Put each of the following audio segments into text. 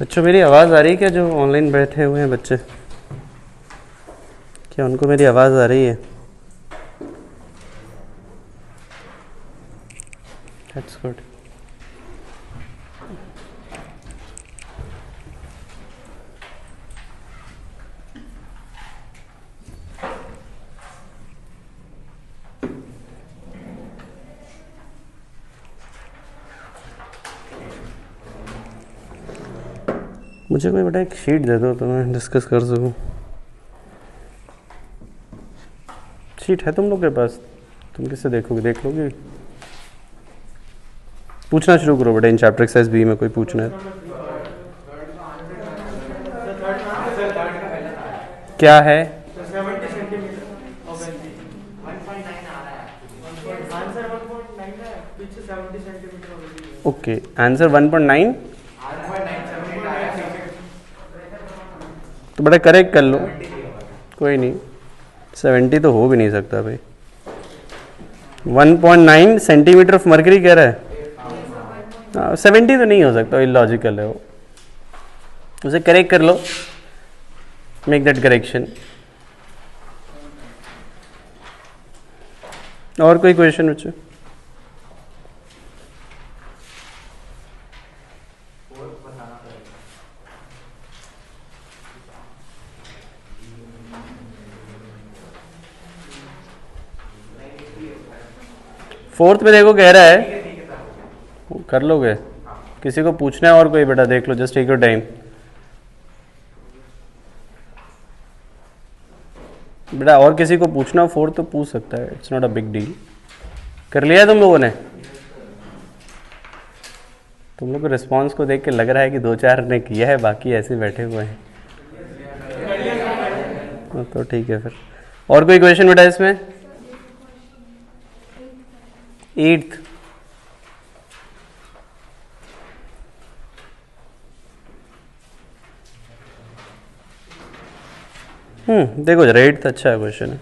बच्चों मेरी आवाज़ आ रही है क्या? जो ऑनलाइन बैठे हुए हैं बच्चे, क्या उनको मेरी आवाज़ आ रही है? That's good. मुझे कोई बेटा एक शीट दे दो तो मैं डिस्कस कर सकूँ। शीट है तुम लोग के पास? तुम किससे देखोगे? देख लोगे? पूछना शुरू करो बेटा। इन चैप्टर एक्सरसाइज बी में कोई पूछना है? क्या है? Okay, answer 1.9। तो बड़ा करेक्ट कर लो, कोई नहीं। 70 तो हो भी नहीं सकता भाई। 1.9 सेंटीमीटर ऑफ मर्करी कह रहा है। 70 तो नहीं हो सकता, इलॉजिकल है वो। उसे करेक्ट कर लो, मेक दैट करेक्शन। और कोई क्वेश्चन बच्चों? फोर्थ में देखो कह रहा है, कर लोगे? किसी को पूछना है और कोई? बेटा देख लो, जस्ट टेक योर टाइम। बेटा और किसी को पूछना हो फोर्थ तो पूछ सकता है, it's not a big deal. कर लिया तुम लोगों ने? तुम लोग को रिस्पॉन्स को देख के लग रहा है कि 2-4 ने किया है, बाकी ऐसे बैठे हुए हैं। तो ठीक है फिर। और कोई क्वेश्चन बेटा इसमें? 8th देखो जरा, 8th अच्छा है क्वेश्चन है।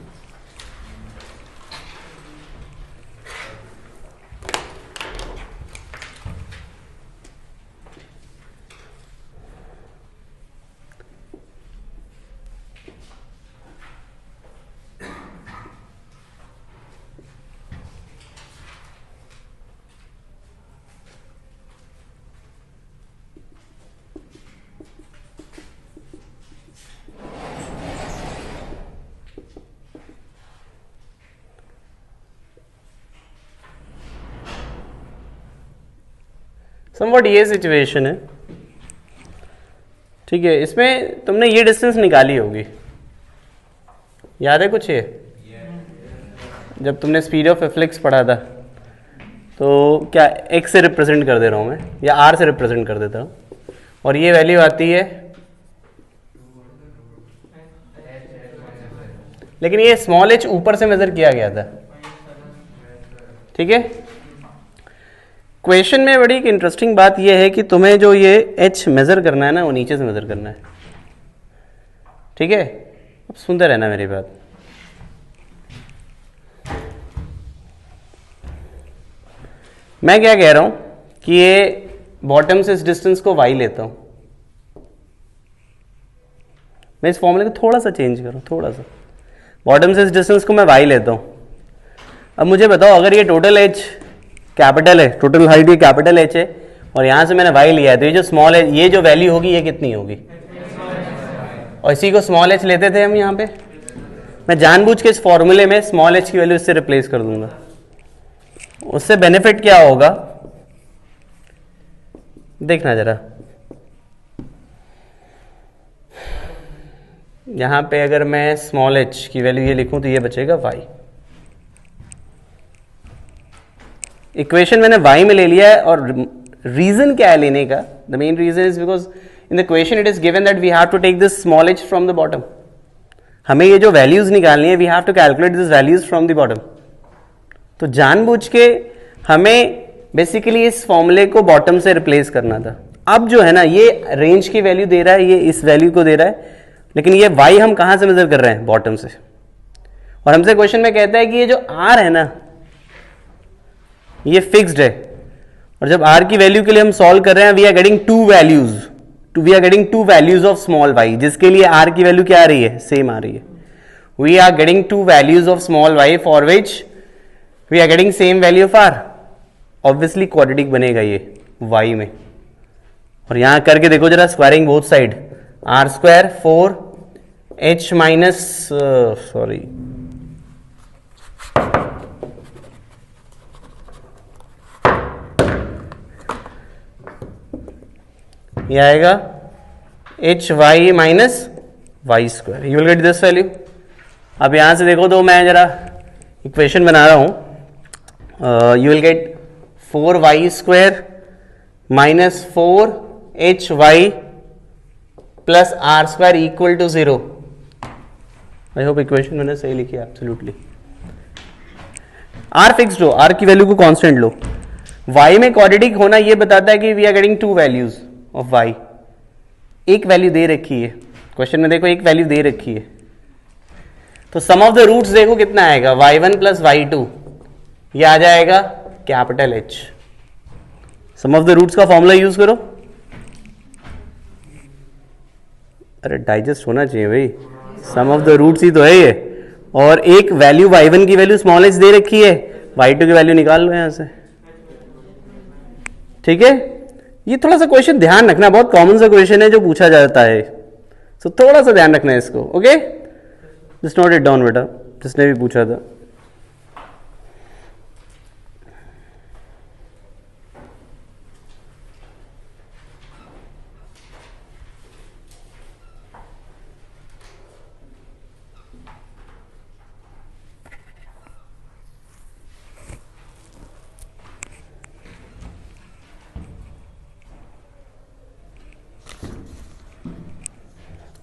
समवट ये सिचुएशन है, ठीक है। इसमें तुमने ये डिस्टेंस निकाली होगी, याद है कुछ ये? जब तुमने स्पीड ऑफ एफ्लिक्स पढ़ा था तो क्या x से रिप्रेजेंट कर दे रहा हूँ मैं, या r से रिप्रेजेंट कर देता हूँ, और ये वैल्यू आती है, लेकिन ये स्मॉल h ऊपर से मेजर किया गया था, ठीक है। क्वेश्चन में बड़ी एक इंटरेस्टिंग बात यह है कि तुम्हें जो ये h मेजर करना है ना, वो नीचे से मेजर करना है, ठीक है। अब सुनते रहना मेरी बात। मैं क्या कह रहा हूं कि ये बॉटम से इस डिस्टेंस को y लेता हूं। मैं इस फॉर्मूले को थोड़ा सा चेंज करूं, थोड़ा सा। बॉटम से इस डिस्टेंस को मैं y लेता हूं। अब मुझे बताओ, अगर ये टोटल h कैपिटल है, टोटल हाइट ये कैपिटल h है, और यहां से मैंने y लिया है, तो ये जो स्मॉल है, ये जो वैल्यू होगी ये कितनी होगी? और इसी को स्मॉल h लेते थे हम यहाँ पे। मैं जानबूझ के इस फॉर्मूले में स्मॉल h की वैल्यू इससे रिप्लेस कर दूंगा। उससे बेनिफिट क्या होगा देखना जरा। यहां पे अगर मैं स्मॉल h की वैल्यू ये लिखूं तो ये बचेगा y। इक्वेशन मैंने y में ले लिया है, और रीजन क्या है लेने का? The main reason is because in the question it is given that we have to take this small h from the bottom. हमें ये जो वैल्यूज निकालनी है, we have to calculate this values from the bottom. तो जानबूझ के हमें basically इस फॉर्मूले को बॉटम से रिप्लेस करना था। अब जो है ना, ये रेंज की वैल्यू दे रहा है, ये इस वैल्यू को दे रहा है, लेकिन ये y हम कहां से मेजर कर रहे हैं? बॉटम से। और हमसे क्वेश्चन में कहता है कि ये जो r है ना, ये फिक्स्ड है, और जब r की वैल्यू के लिए हम सॉल्व कर रहे हैं, we are getting 2 values, we are getting two values of small Y, जिसके लिए आर की वैल्यू क्या आ रही है, सेम आ रही है. We are getting two values of small Y for which we are getting same value of R. Obviously quadratic बनेगा ये वाई में. और यहां करके देखो जरा, squaring both side, R square 4h minus sorry ये आएगा H Y minus Y square. You will get this value. अब यहां से देखो तो मैं जरा इक्वेशन बना रहा हूं. You will get 4y square minus 4hy plus R square equal to 0. I hope equation मैंने सही लिखी है. एब्सोल्युटली आर फिक्स्ड हो, आर की वैल्यू को कांस्टेंट लो. y में क्वाड्रेटिक होना ये बताता है कि we are getting two values of y. एक वैल्यू दे रखी है क्वेश्चन में, देखो एक वैल्यू दे रखी है, तो सम ऑफ द रूट्स देखो कितना आएगा, y1 प्लस y2, ये आ जाएगा capital H. Sum of the roots का फॉर्मूला यूज करो. अरे डाइजेस्ट होना चाहिए भाई, सम ऑफ द रूट्स ही तो है ये. और एक वैल्यू y1 की वैल्यू स्मॉल h दे रखी है, y2 की वैल्यू निकाल लो यहां से. ठीक है, ये थोड़ा सा क्वेश्चन ध्यान रखना, बहुत कॉमन सा क्वेश्चन है जो पूछा जाता है, सो थोड़ा सा ध्यान रखना है इसको. Okay, just note it down बेटा, जिसने भी पूछा था.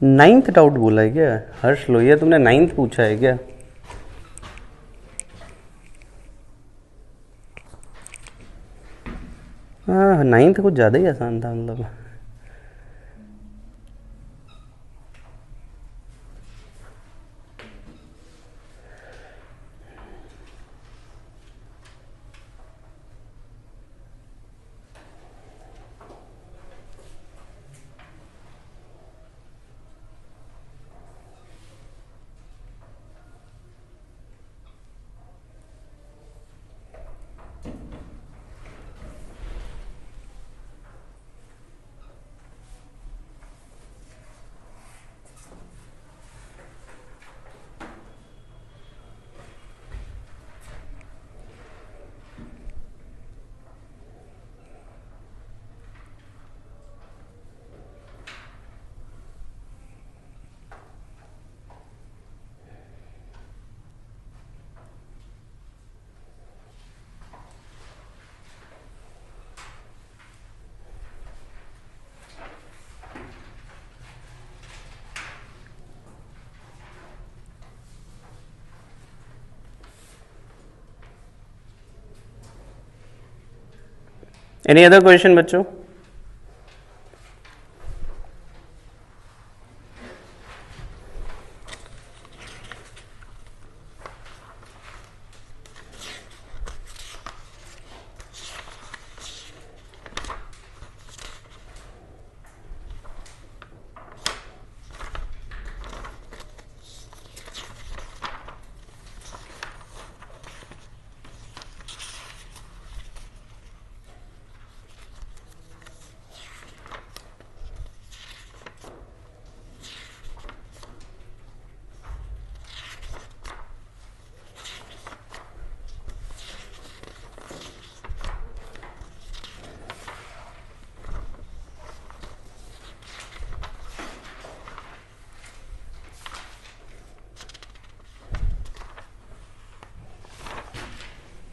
नाइन्थ डाउट बोला है क्या हर्ष लोहिया, तुमने नाइन्थ पूछा है क्या? हाँ, नाइन्थ कुछ ज़्यादा ही आसान था मतलब. एनी अदर क्वेश्चन बच्चों?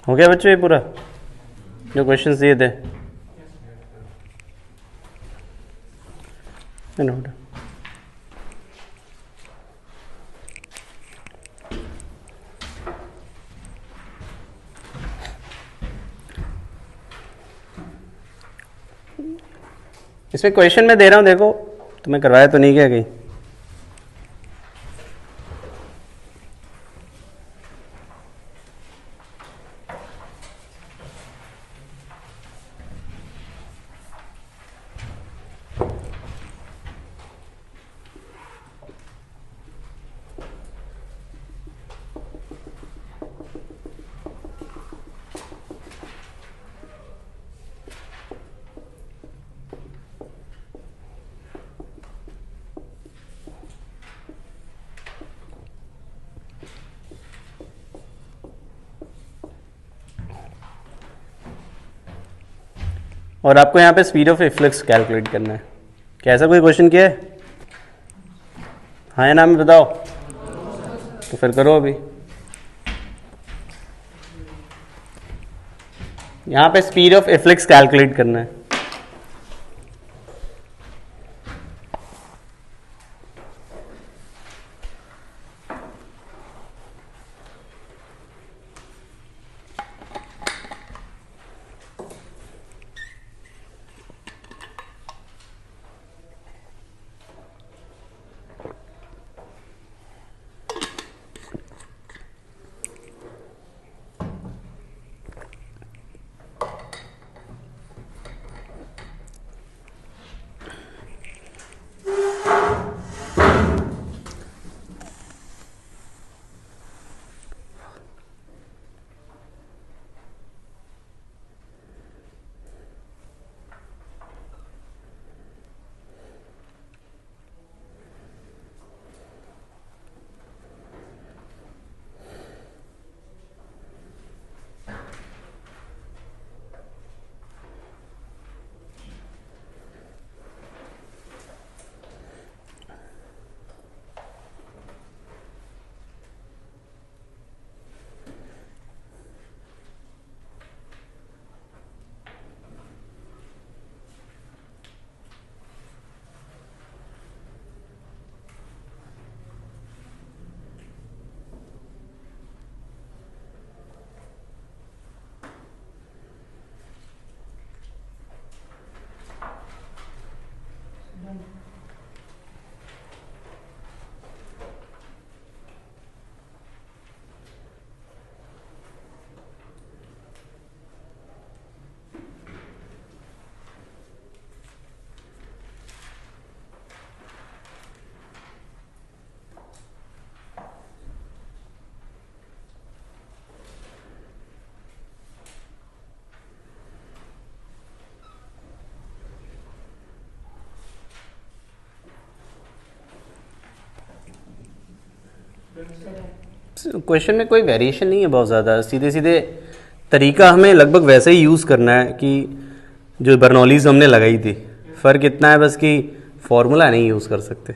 हो गया बच्चों ये पूरा जो क्वेश्चंस दिए थे? नोट इसमें क्वेश्चन मैं दे रहा हूं, देखो तुम्हें करवाया तो नहीं क्या कहीं? और आपको यहाँ पे स्पीड ऑफ इफ्लक्स कैलकुलेट करना है। क्या ऐसा कोई क्वेश्चन किया है? हाँ या ना में बताओ, तो फिर करो अभी। यहाँ पे स्पीड ऑफ इफ्लक्स कैलकुलेट करना है। क्वेश्चन में कोई वेरिएशन नहीं है बहुत ज़्यादा, सीधे सीधे तरीका हमें लगभग वैसे ही यूज़ करना है कि जो बर्नौलीज हमने लगाई थी। फ़र्क इतना है बस कि फॉर्मूला नहीं यूज़ कर सकते।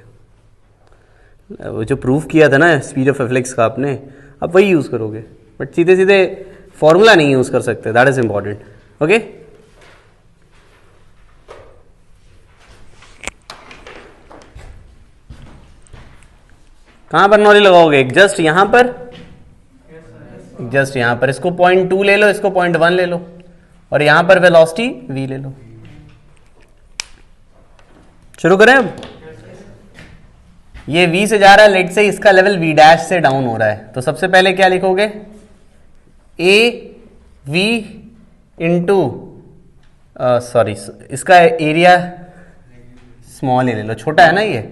वो जो प्रूफ किया था ना स्पीड ऑफ इफ्लक्स का आपने, आप वही यूज़ करोगे, बट सीधे सीधे फॉर्मूला नहीं यूज़ कर सकते। That is important. ओके, कहाँ बर्नौली लगाओगे? जस्ट यहाँ पर, जस्ट यहाँ पर। इसको 0.2 ले लो, इसको 0.1 ले लो, और यहाँ पर वेलोसिटी v ले लो। शुरू करें अब। ये v से जा रहा है, लेट से इसका लेवल v डैश से डाउन हो रहा है, तो सबसे पहले क्या लिखोगे? a v इंटू सॉरी, इसका एरिया स्मॉल ए ले लो, छोटा है ना ये,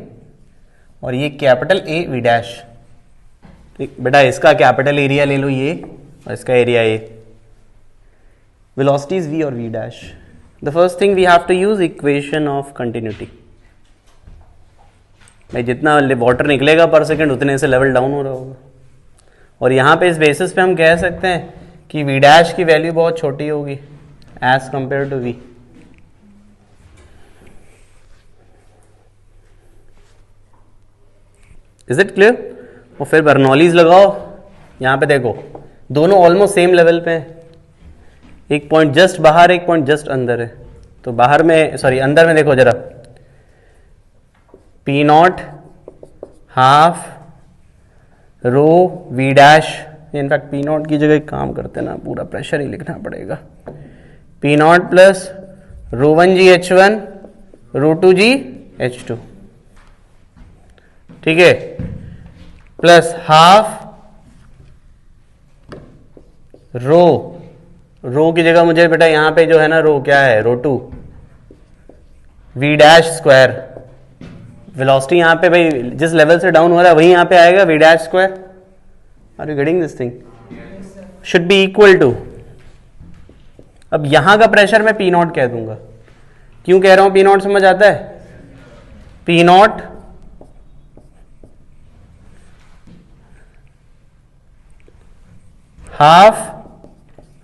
और ये कैपिटल ए वी डैश। बेटा इसका कैपिटल एरिया ले लो ये, और इसका area A. Velocity is v और v dash. The first thing we have to use equation of continuity. भाई जितना वाटर निकलेगा पर सेकंड उतने से लेवल डाउन हो रहा होगा, और यहाँ पे इस बेसिस पे हम कह सकते हैं कि v डैश की वैल्यू बहुत छोटी होगी as compare to v। Is it clear? और फिर बर्नौलीज लगाओ। यहाँ पे देखो दोनों ऑलमोस्ट सेम लेवल पे हैं, एक पॉइंट जस्ट बाहर, एक पॉइंट जस्ट अंदर है। तो बाहर में, सॉरी अंदर में देखो जरा, P naught half rho V dash. In fact P naught की जगह एक काम करते ना, पूरा प्रेशर ही लिखना पड़ेगा। P naught plus rho 1 G H1 rho 2 G H2, ठीक है, प्लस हाफ रो की जगह मुझे बेटा यहां पे जो है ना रो क्या है, रो 2 वी डैश स्क्वायर। वेलोसिटी यहां पे भाई जिस लेवल से डाउन हो रहा है वही यहां पे आएगा, V dash square. Are you getting this thing? Should be equal to, अब यहां का प्रेशर मैं पी नॉट कह दूंगा। क्यों कह रहा हूं पी नॉट? समझ आता है? P naught half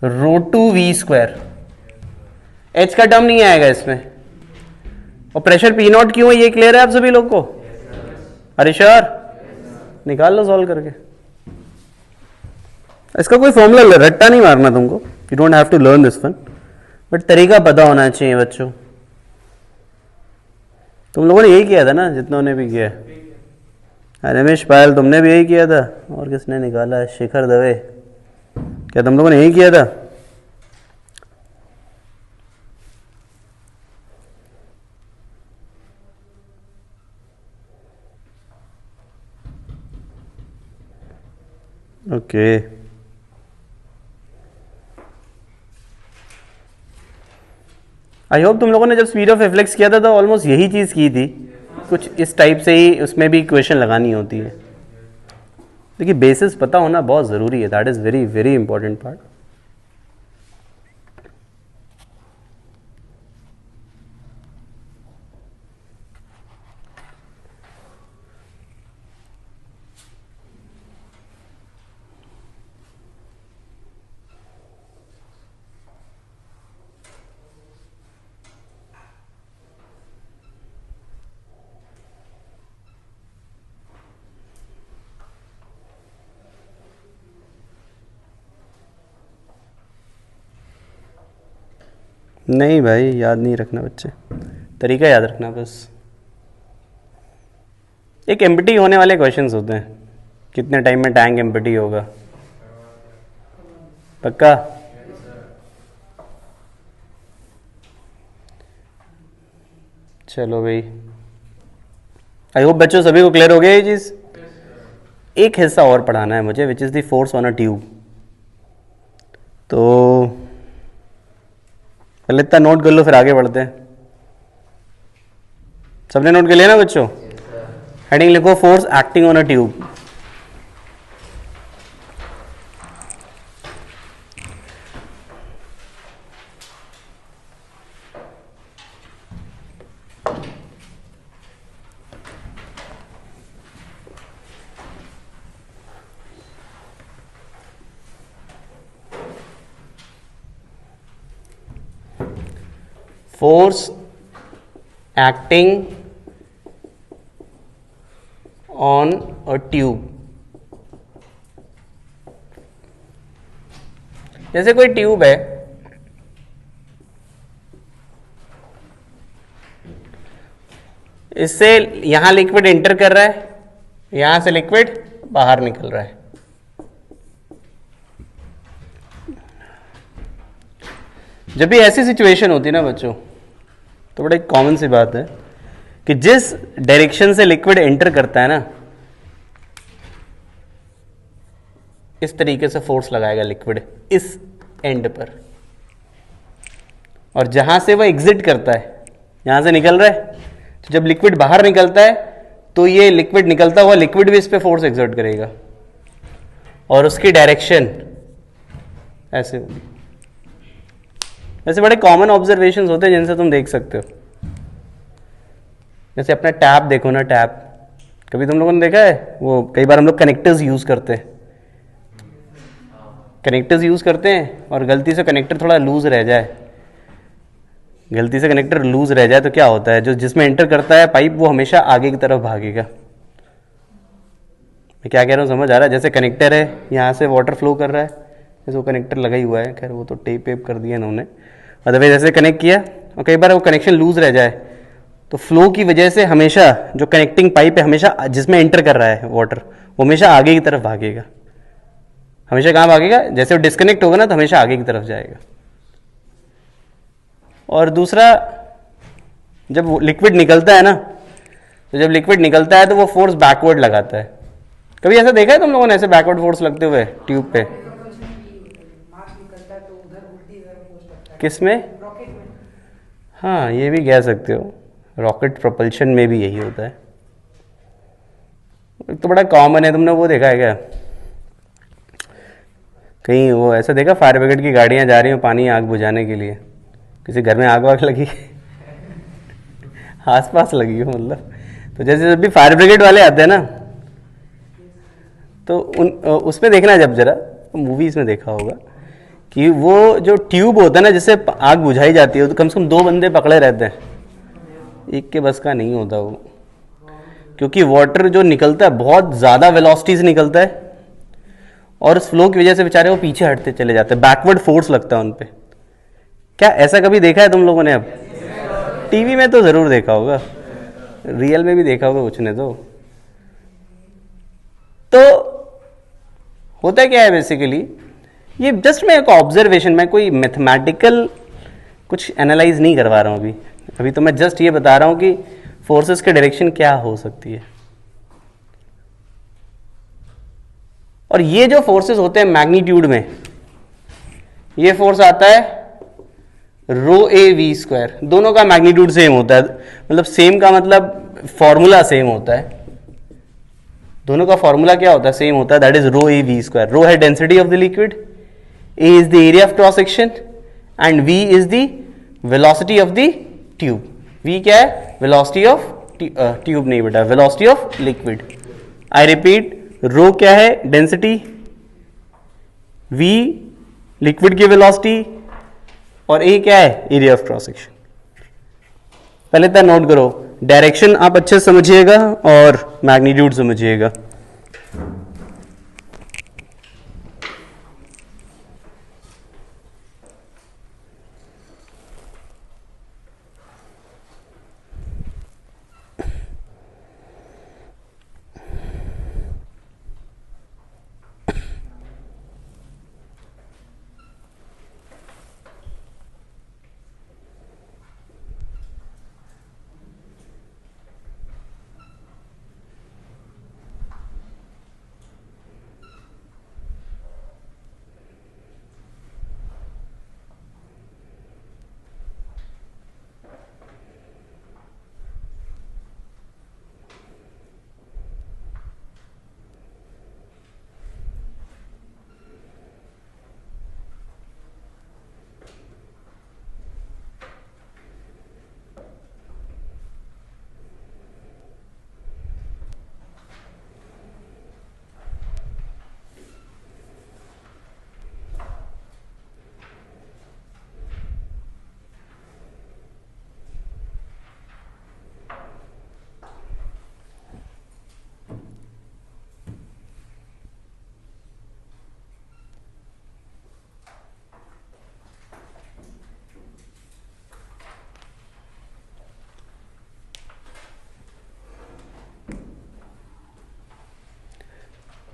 rho 2 V square. H का टर्म नहीं आएगा इसमें। और प्रेशर पी नॉट क्यों है ये क्लियर है आप सभी लोग को? अरे श्योर, निकाल लो सॉल्व करके। इसका कोई फॉर्मूला रट्टा नहीं मारना तुमको, you don't have to learn this one, but तरीका पता होना चाहिए बच्चों। तुम लोगों ने यही किया था ना, जितनों ने भी किया। रमेश पायल तुमने भी यही किया था, और किसने निकाला है? शिखर दवे, क्या तुम लोगों ने यही किया था? ओके आई होप तुम लोगों ने जब स्पीड ऑफ रिफ्लेक्स किया था तो ऑलमोस्ट यही चीज़ की थी, कुछ इस टाइप से ही उसमें भी इक्वेशन लगानी होती है। देखिए बेसिस पता होना बहुत ज़रूरी है, that is very very important part. नहीं भाई याद नहीं रखना बच्चे, तरीका याद रखना बस। एक एम्प्टी होने वाले क्वेश्चंस होते हैं, कितने टाइम में टैंक एम्प्टी होगा, पक्का? चलो भाई, आई होप बच्चों सभी को क्लियर हो गया ये चीज़। एक हिस्सा और पढ़ाना है मुझे, which is the force on a tube. तो पहले इतना नोट कर लो, फिर आगे बढ़ते हैं। सबने नोट कर लिया ना बच्चों? हेडिंग लिखो, force acting on a tube. Force acting on a tube. जैसे कोई ट्यूब है, इससे यहां लिक्विड एंटर कर रहा है, यहां से लिक्विड बाहर निकल रहा है। जब भी ऐसी सिचुएशन होती है ना बच्चों, तो बड़ा एक कॉमन सी बात है कि जिस डायरेक्शन से लिक्विड एंटर करता है ना, इस तरीके से फोर्स लगाएगा लिक्विड इस एंड पर, और जहां से वह एग्जिट करता है, यहां से निकल रहा है, तो जब लिक्विड बाहर निकलता है तो ये लिक्विड निकलता हुआ लिक्विड भी इस पे फोर्स एक्सर्ट करेगा, और उसकी डायरेक्शन ऐसे होगी। ऐसे बड़े कॉमन ऑब्जर्वेशंस होते हैं जिनसे तुम देख सकते हो। जैसे अपना टैप देखो ना, टैप कभी तुम लोगों ने देखा है? वो कई बार हम लोग कनेक्टर्स यूज करते हैं, कनेक्टर्स यूज करते हैं और गलती से कनेक्टर थोड़ा लूज रह जाए, गलती से कनेक्टर लूज रह जाए तो क्या होता है, जो जिसमें एंटर करता है पाइप वो हमेशा आगे की तरफ भागेगा। मैं क्या कह रहा हूँ समझ आ रहा है? जैसे कनेक्टर है, यहाँ से वाटर फ्लो कर रहा है, जैसे वो कनेक्टर लगा ही हुआ है, खैर वो तो टेप वेप कर दिया इन्होंने, अदरवाइज जैसे कनेक्ट किया और कई बार वो कनेक्शन लूज रह जाए तो फ्लो की वजह से हमेशा जो कनेक्टिंग पाइप है, हमेशा जिसमें एंटर कर रहा है वाटर, वो हमेशा आगे की तरफ भागेगा। हमेशा कहाँ भागेगा? जैसे वो डिस्कनेक्ट होगा ना तो हमेशा आगे की तरफ जाएगा। और दूसरा, जब लिक्विड निकलता है ना, तो जब लिक्विड निकलता है तो वो फोर्स बैकवर्ड लगाता है। कभी ऐसा देखा है तुम लोगों ने, ऐसे बैकवर्ड फोर्स लगते हुए ट्यूब पे? किस में? हाँ ये भी कह सकते हो, रॉकेट प्रोपल्शन में भी यही होता है। एक तो बड़ा कॉमन है, तुमने वो देखा है क्या कहीं? वो ऐसा देखा, फायर ब्रिगेड की गाड़ियां जा रही हो पानी आग बुझाने के लिए, किसी घर में आग वाग लगी आसपास लगी हो मतलब, तो जैसे जब भी फायर ब्रिगेड वाले आते हैं ना, तो उसमें देखना जब जरा, मूवीज में देखा होगा कि वो जो ट्यूब होता है ना जिससे आग बुझाई जाती है, तो कम से कम 2 बंदे पकड़े रहते हैं, एक के बस का नहीं होता वो, क्योंकि वाटर जो निकलता है बहुत ज़्यादा वेलोसिटी से निकलता है और उस फ्लो की वजह से बेचारे वो पीछे हटते चले जाते हैं, बैकवर्ड फोर्स लगता है उन पे। क्या ऐसा कभी देखा है तुम लोगों ने? अब टीवी में तो ज़रूर देखा होगा, रियल में भी देखा होगा कुछ ने तो होता क्या है बेसिकली, ये जस्ट मैं एक ऑब्जर्वेशन, मैं कोई मैथमेटिकल कुछ एनालाइज नहीं करवा रहा हूँ अभी तो मैं जस्ट ये बता रहा हूँ कि फोर्सेस की डायरेक्शन क्या हो सकती है। और ये जो फोर्सेस होते हैं मैग्नीट्यूड में, ये फोर्स आता है रो ए वी स्क्वायर, दोनों का मैग्नीट्यूड सेम होता है, मतलब सेम का मतलब फॉर्मूला सेम होता है, दोनों का फॉर्मूला क्या होता है? सेम होता है, that is rho A V square. Rho है density of the liquid, A is the area of cross section and V is the velocity of the tube. V क्या है? वेलोसिटी ऑफ ट्यूब नहीं बेटा, velocity of liquid. I repeat, rho क्या है? Density, V liquid की velocity और A क्या है? Area of cross section. पहले तक नोट करो, डायरेक्शन आप अच्छे से समझिएगा और मैग्नीट्यूड समझिएगा।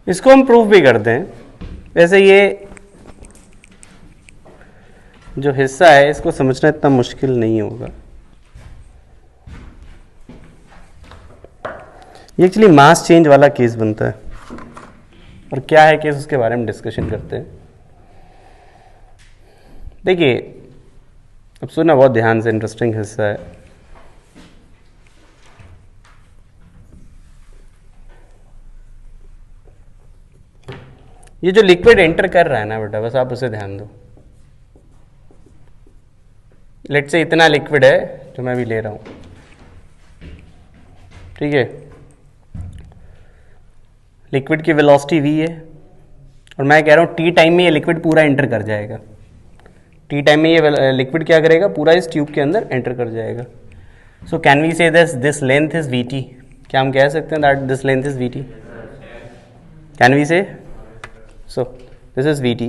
इसको हम प्रूफ भी करते हैं। वैसे ये जो हिस्सा है इसको समझना इतना मुश्किल नहीं होगा। ये एक्चुअली मास चेंज वाला केस बनता है, और क्या है केस उसके बारे में डिस्कशन करते हैं। देखिए, अब सुनना बहुत ध्यान से, इंटरेस्टिंग हिस्सा है। ये जो लिक्विड एंटर कर रहा है ना बेटा, बस आप उसे ध्यान दो। लेट से इतना लिक्विड है जो मैं भी ले रहा हूं, ठीक है। लिक्विड की वेलोसिटी v है, और मैं कह रहा हूं टी टाइम में ये लिक्विड पूरा एंटर कर जाएगा। टी टाइम में ये लिक्विड क्या करेगा? पूरा इस ट्यूब के अंदर एंटर कर जाएगा। So can we say this length is V T? क्या हम कह सकते हैं that this length is V T? Can we say? So this is V T.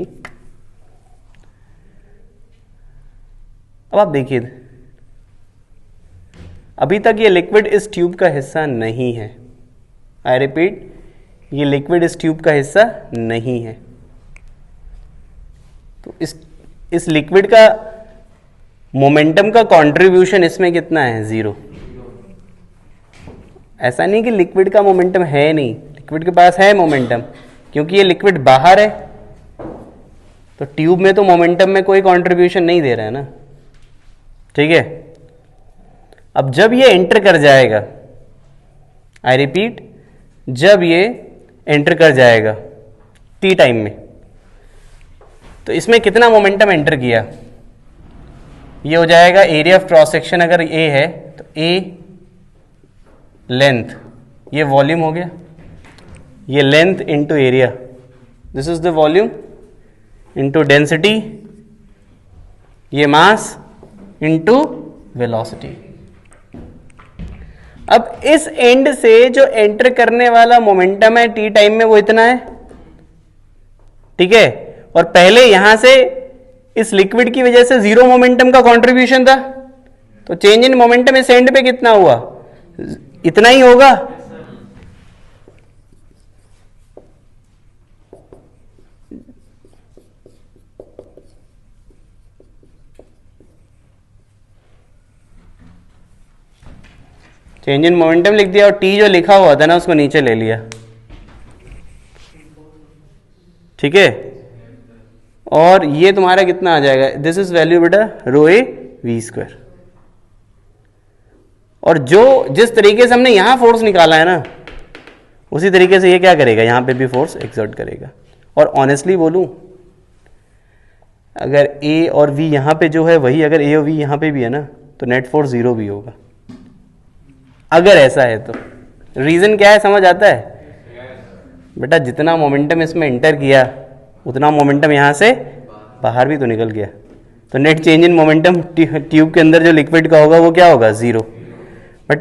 अब आप देखिए, अभी तक ये लिक्विड इस ट्यूब का हिस्सा नहीं है। आई रिपीट, ये लिक्विड इस ट्यूब का हिस्सा नहीं है। तो इस लिक्विड का मोमेंटम का कंट्रीब्यूशन इसमें कितना है? 0। ऐसा नहीं कि लिक्विड का मोमेंटम है नहीं, लिक्विड के पास है मोमेंटम, क्योंकि ये लिक्विड बाहर है, तो ट्यूब में तो मोमेंटम में कोई कंट्रीब्यूशन नहीं दे रहा है ना, ठीक है। अब जब ये एंटर कर जाएगा, आई रिपीट, जब ये एंटर कर जाएगा टी टाइम में, तो इसमें कितना मोमेंटम एंटर किया? ये हो जाएगा एरिया ऑफ क्रॉस सेक्शन, अगर ए है तो ए लेंथ, ये वॉल्यूम हो गया, ये length into area, this is the volume, into density, ये मास इंटू वेलोसिटी। अब इस एंड से जो एंटर करने वाला मोमेंटम है टी टाइम में वो इतना है, ठीक है। और पहले यहां से इस लिक्विड की वजह से जीरो मोमेंटम का कंट्रीब्यूशन था, तो चेंज इन मोमेंटम इस एंड पे कितना हुआ, इतना ही होगा। चेंज इन मोमेंटम लिख दिया और टी जो लिखा हुआ था ना उसको नीचे ले लिया, ठीक है। और ये तुम्हारा कितना आ जाएगा, दिस इज वैल्यू बेटा रो ए वी स्क्वायर। और जो जिस तरीके से हमने यहां फोर्स निकाला है ना, उसी तरीके से ये क्या करेगा, यहां पे भी फोर्स एक्सर्ट करेगा। और ऑनेस्टली बोलूं, अगर ए और वी यहां पे जो है वही अगर ए और वी यहां पे भी है ना, तो नेट फोर्स जीरो भी होगा, अगर ऐसा है तो। रीजन क्या है समझ आता है बेटा, जितना मोमेंटम इसमें एंटर किया उतना मोमेंटम यहां से बाहर भी तो निकल गया, तो net change in momentum tube के अंदर जो लिक्विड का होगा वो क्या होगा, जीरो। बट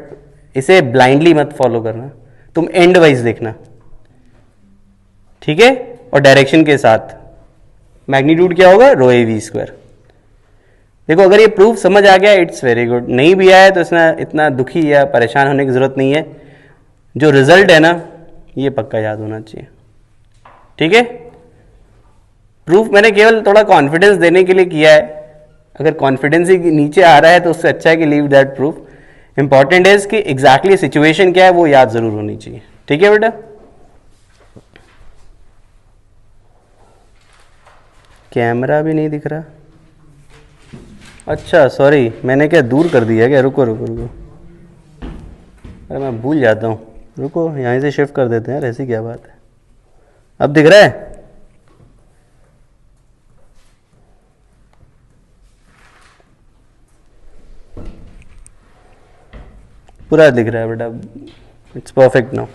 इसे ब्लाइंडली मत फॉलो करना, तुम एंड वाइज देखना, ठीक है। और डायरेक्शन के साथ मैग्नीट्यूड क्या होगा, रो ए वी स्क्वायर। देखो अगर ये प्रूफ समझ आ गया इट्स वेरी गुड, नहीं भी आया तो इसमें इतना दुखी या परेशान होने की जरूरत नहीं है। जो रिजल्ट है ना ये पक्का याद होना चाहिए, ठीक है। प्रूफ मैंने केवल थोड़ा कॉन्फिडेंस देने के लिए किया है, अगर कॉन्फिडेंस ही नीचे आ रहा है तो उससे अच्छा है कि लीव दैट प्रूफ। इंपॉर्टेंट है कि एग्जैक्टली सिचुएशन क्या है वो याद जरूर होनी चाहिए, ठीक है बेटा। कैमरा भी नहीं दिख रहा, अच्छा सॉरी, मैंने क्या दूर कर दिया क्या, रुको रुको रुको, अरे मैं भूल जाता हूँ, रुको यहीं से शिफ्ट कर देते हैं यार, ऐसी क्या बात है। अब दिख रहा है, पूरा दिख रहा है बेटा, इट्स परफेक्ट नाउ।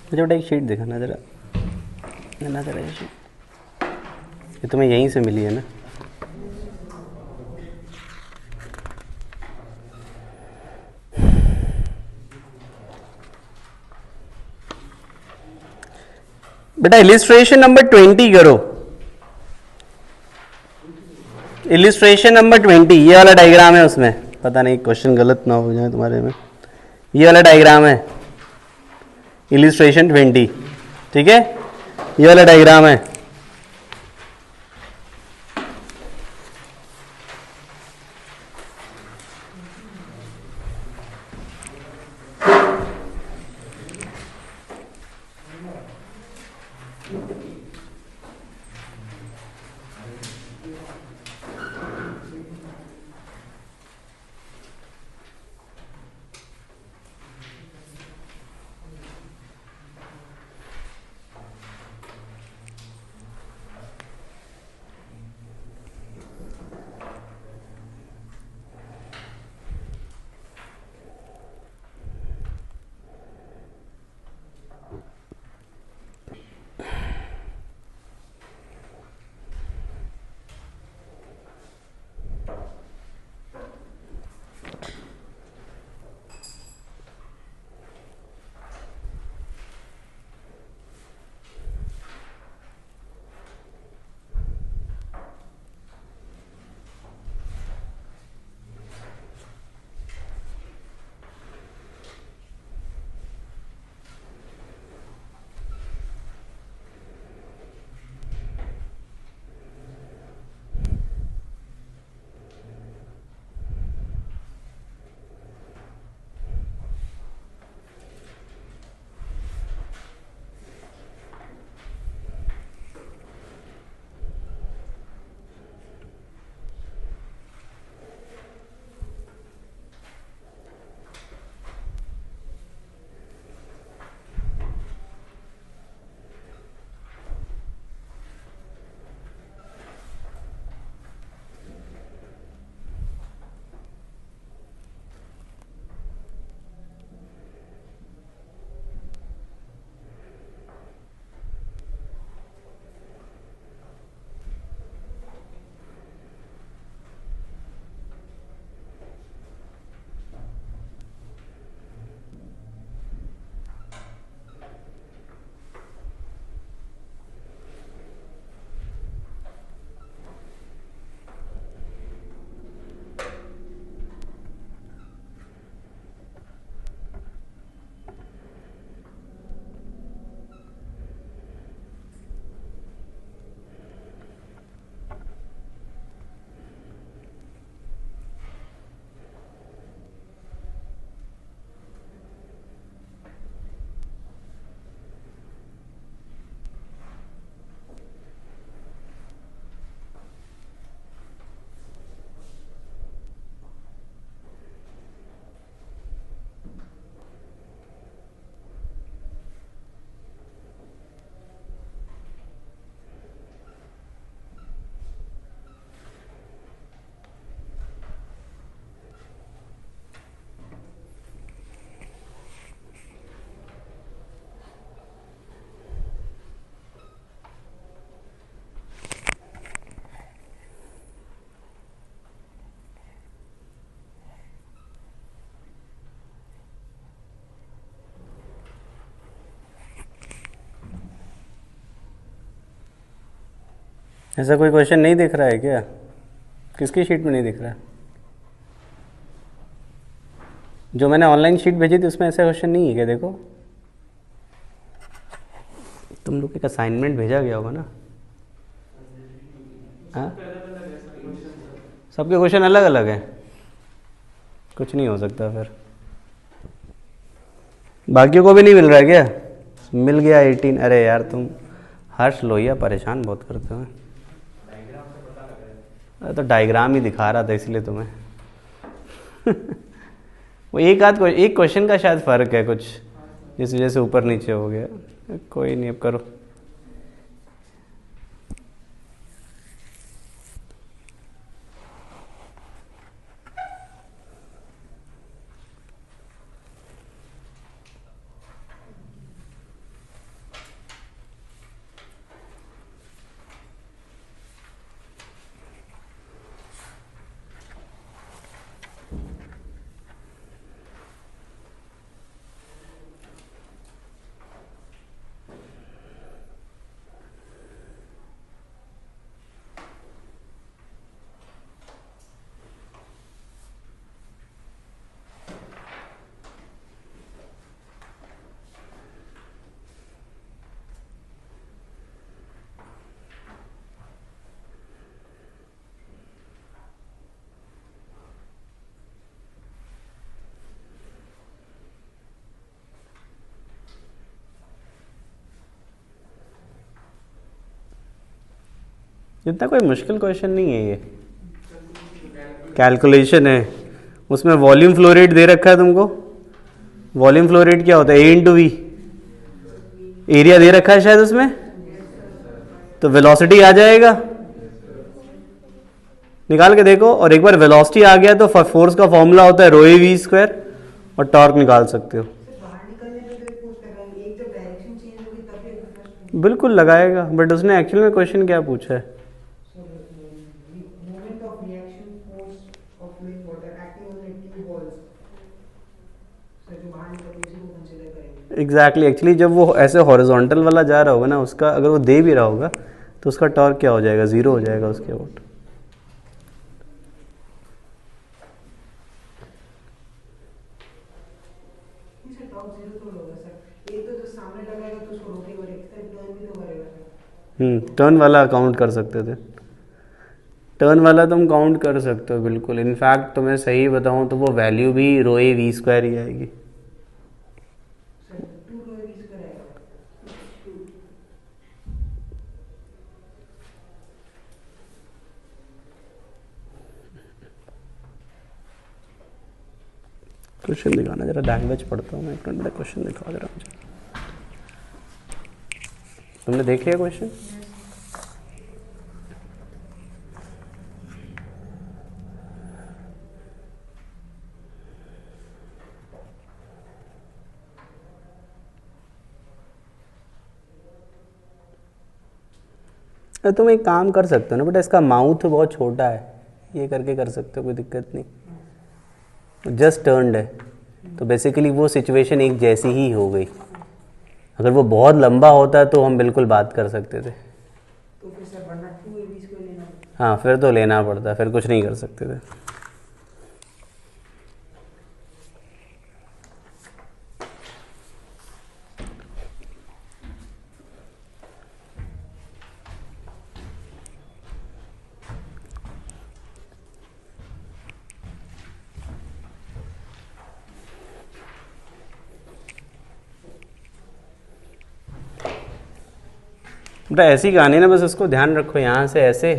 मुझे बेटा एक शीट दिखाना जरा, ना जरा ये शीट, ये तुम्हें यहीं से मिली है ना। बेटा इलिस्ट्रेशन नंबर 20 करो, इलिस्ट्रेशन नंबर 20, ये वाला डायग्राम है, उसमें पता नहीं क्वेश्चन गलत ना हो जाए तुम्हारे में, ये वाला डायग्राम है इलिस्ट्रेशन 20, ठीक है, ये वाला डायग्राम है। ऐसा कोई क्वेश्चन नहीं दिख रहा है क्या? किसकी शीट में नहीं दिख रहा है? जो मैंने ऑनलाइन शीट भेजी थी उसमें ऐसा क्वेश्चन नहीं है क्या? देखो, तुम लोग एक असाइनमेंट भेजा गया होगा ना? हाँ, सबके क्वेश्चन अलग अलग हैं, कुछ नहीं हो सकता फिर। बाकियों को भी नहीं मिल रहा है क्या? मिल गया 18। अरे यार तुम हर्ष लोहिया परेशान बहुत करते हो। अरे तो डायग्राम ही दिखा रहा था इसलिए तुम्हें वो एक क्वेश्चन का शायद फ़र्क है कुछ, जिस वजह से ऊपर नीचे हो गया। कोई नहीं, अब करो। इतना कोई मुश्किल क्वेश्चन नहीं है ये, कैलकुलेशन है। उसमें वॉल्यूम फ्लो रेट दे रखा है तुमको। वॉल्यूम फ्लो रेट क्या होता है? ए इंटू वी। एरिया दे रखा है शायद उसमें, तो वेलोसिटी आ जाएगा। निकाल के देखो, और एक बार वेलोसिटी आ गया तो फोर्स का फॉर्मूला होता है रो ए वी स्क्वायर, और टॉर्क निकाल सकते हो। बिल्कुल लगाएगा, बट उसने एक्चुअल में क्वेश्चन क्या पूछा है? एग्जैक्टली, एक्चुअली जब वो ऐसे हॉरिजॉन्टल वाला जा रहा होगा ना, उसका अगर वो दे भी रहा होगा तो उसका टॉर्क क्या हो जाएगा? ज़ीरो हो जाएगा उसके अबाउट। टर्न वाला काउंट कर सकते थे। टर्न वाला तुम काउंट कर सकते हो बिल्कुल। इनफैक्ट तो मैं सही बताऊं तो वो वैल्यू भी रो ए वी स्क्वायर ही आएगी। क्वेश्चन दिखाना जरा, लैंग्वेज पढ़ता हूँ मैं, एक मिनट क्वेश्चन दिखा जरा मुझे। तुमने देख लिया क्वेश्चन? तुम एक काम कर सकते हो ना बेटा, इसका माउथ बहुत छोटा है, ये करके कर सकते हो, कोई दिक्कत नहीं। जस्ट टर्न्ड है तो बेसिकली वो सिचुएशन एक जैसी ही हो गई। अगर वो बहुत लंबा होता तो हम बिल्कुल बात कर सकते थे। तो फिर सर वरना 2ab इसको लेना, हाँ फिर तो लेना पड़ता, फिर कुछ नहीं कर सकते थे। बेटा ऐसी कहानी ना, बस इसको ध्यान रखो। यहाँ से ऐसे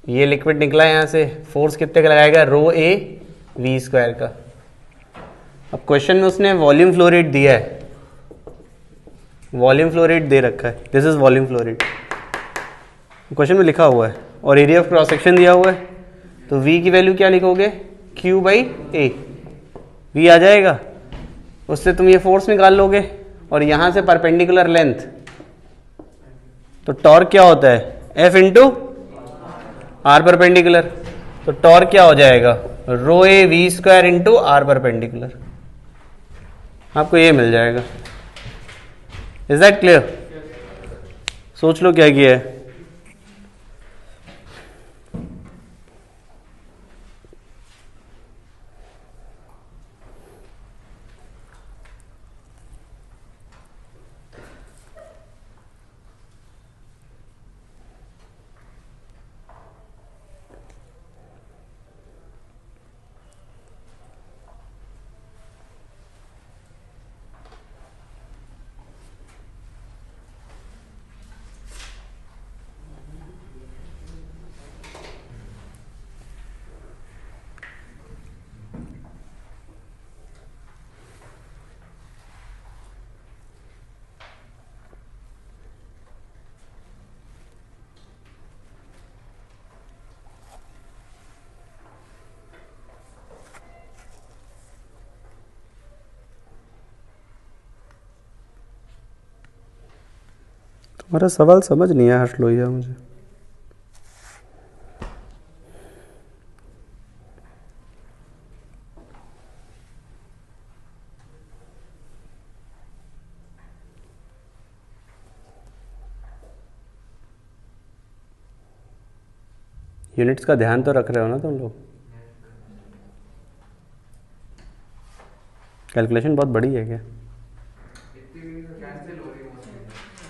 ये लिक्विड निकला, यहाँ से फोर्स कितने का लगाएगा? रो ए वी स्क्वायर का। अब क्वेश्चन में उसने वॉल्यूम फ्लो रेट दिया है, वॉल्यूम फ्लो रेट दे रखा है, this is volume flow rate question में लिखा हुआ है, और एरिया ऑफ क्रॉस सेक्शन दिया हुआ है। तो v की वैल्यू क्या लिखोगे? q by A. v आ जाएगा, उससे तुम ये फोर्स निकाल लोगे, और यहाँ से परपेंडिकुलर लेंथ, तो टॉर्क क्या होता है? F into R perpendicular. तो टॉर्क क्या हो जाएगा? Rho A V square into R perpendicular. आपको ये मिल जाएगा। Is that clear? सोच लो क्या किया है। तुम्हारा सवाल समझ नहीं आया हर्ष लोहिया मुझे। यूनिट्स का ध्यान तो रख रहे हो ना तुम लोग। कैलकुलेशन बहुत बड़ी है क्या?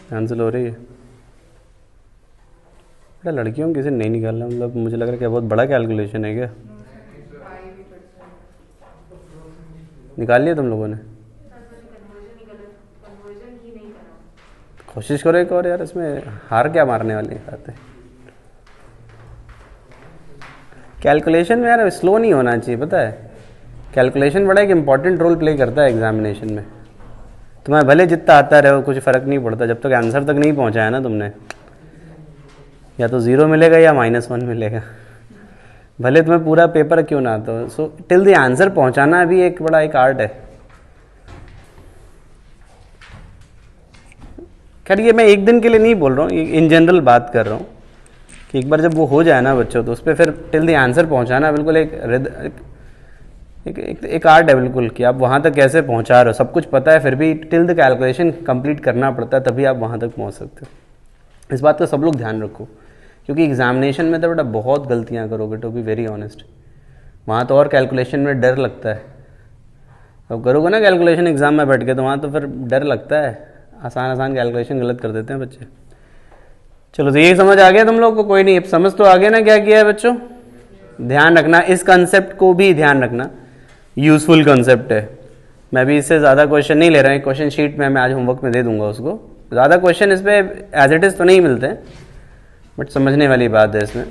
कैंसिल हो रही है। बेटा लड़कियों में किसी ने नहीं निकालना, मतलब मुझे लग रहा है क्या बहुत बड़ा कैलकुलेशन है क्या? निकाल लिया तुम लोगों ने? कोशिश करो एक और यार, इसमें हार क्या मारने वाली बात है। कैलकुलेशन में यार स्लो नहीं होना चाहिए, पता है। कैलकुलेशन बड़ा एक इंपॉर्टेंट रोल प्ले करता है एग्जामिनेशन में। तुम्हें भले जितना आता रहे हो कुछ फ़र्क नहीं पड़ता, जब तक आंसर तक नहीं पहुंचा है ना तुमने, या तो 0 मिलेगा या -1 मिलेगा, भले तुम्हें पूरा पेपर क्यों ना आता हो। सो टिल द आंसर पहुंचाना भी एक बड़ा एक आर्ट है। खैर ये मैं एक दिन के लिए नहीं बोल रहा हूँ, इन जनरल बात कर रहा हूँ कि एक बार जब वो हो जाए ना बच्चों, तो उस पर फिर टिल द आंसर पहुंचाना बिल्कुल एक आर्ट है बिल्कुल, कि आप वहाँ तक कैसे पहुँचा रहे हो। सब कुछ पता है फिर भी टिल द कैलकुलेशन कंप्लीट करना पड़ता है, तभी आप वहाँ तक पहुँच सकते हो। इस बात का सब लोग ध्यान रखो, क्योंकि एग्जामिनेशन में तो बेटा बहुत गलतियाँ करोगे, टू बी वेरी ऑनेस्ट। वहाँ तो और कैलकुलेशन में डर लगता है। अब करोगे ना कैलकुलेशन एग्जाम में बैठ के, तो वहाँ तो फिर डर लगता है, आसान कैलकुलेशन गलत कर देते हैं बच्चे। चलो तो ये समझ आ गया तुम लोग को? कोई नहीं, अब समझ तो आ गया ना क्या किया है बच्चों। ध्यान रखना, इस कंसेप्ट को भी ध्यान रखना, यूजफुल कंसेप्ट है। मैं भी इससे ज़्यादा क्वेश्चन नहीं ले रहा हूँ, क्वेश्चन शीट में मैं आज होमवर्क में दे दूंगा उसको। ज़्यादा क्वेश्चन इस पर एज इट इज़ तो नहीं मिलते हैं, बट समझने वाली बात है इसमें।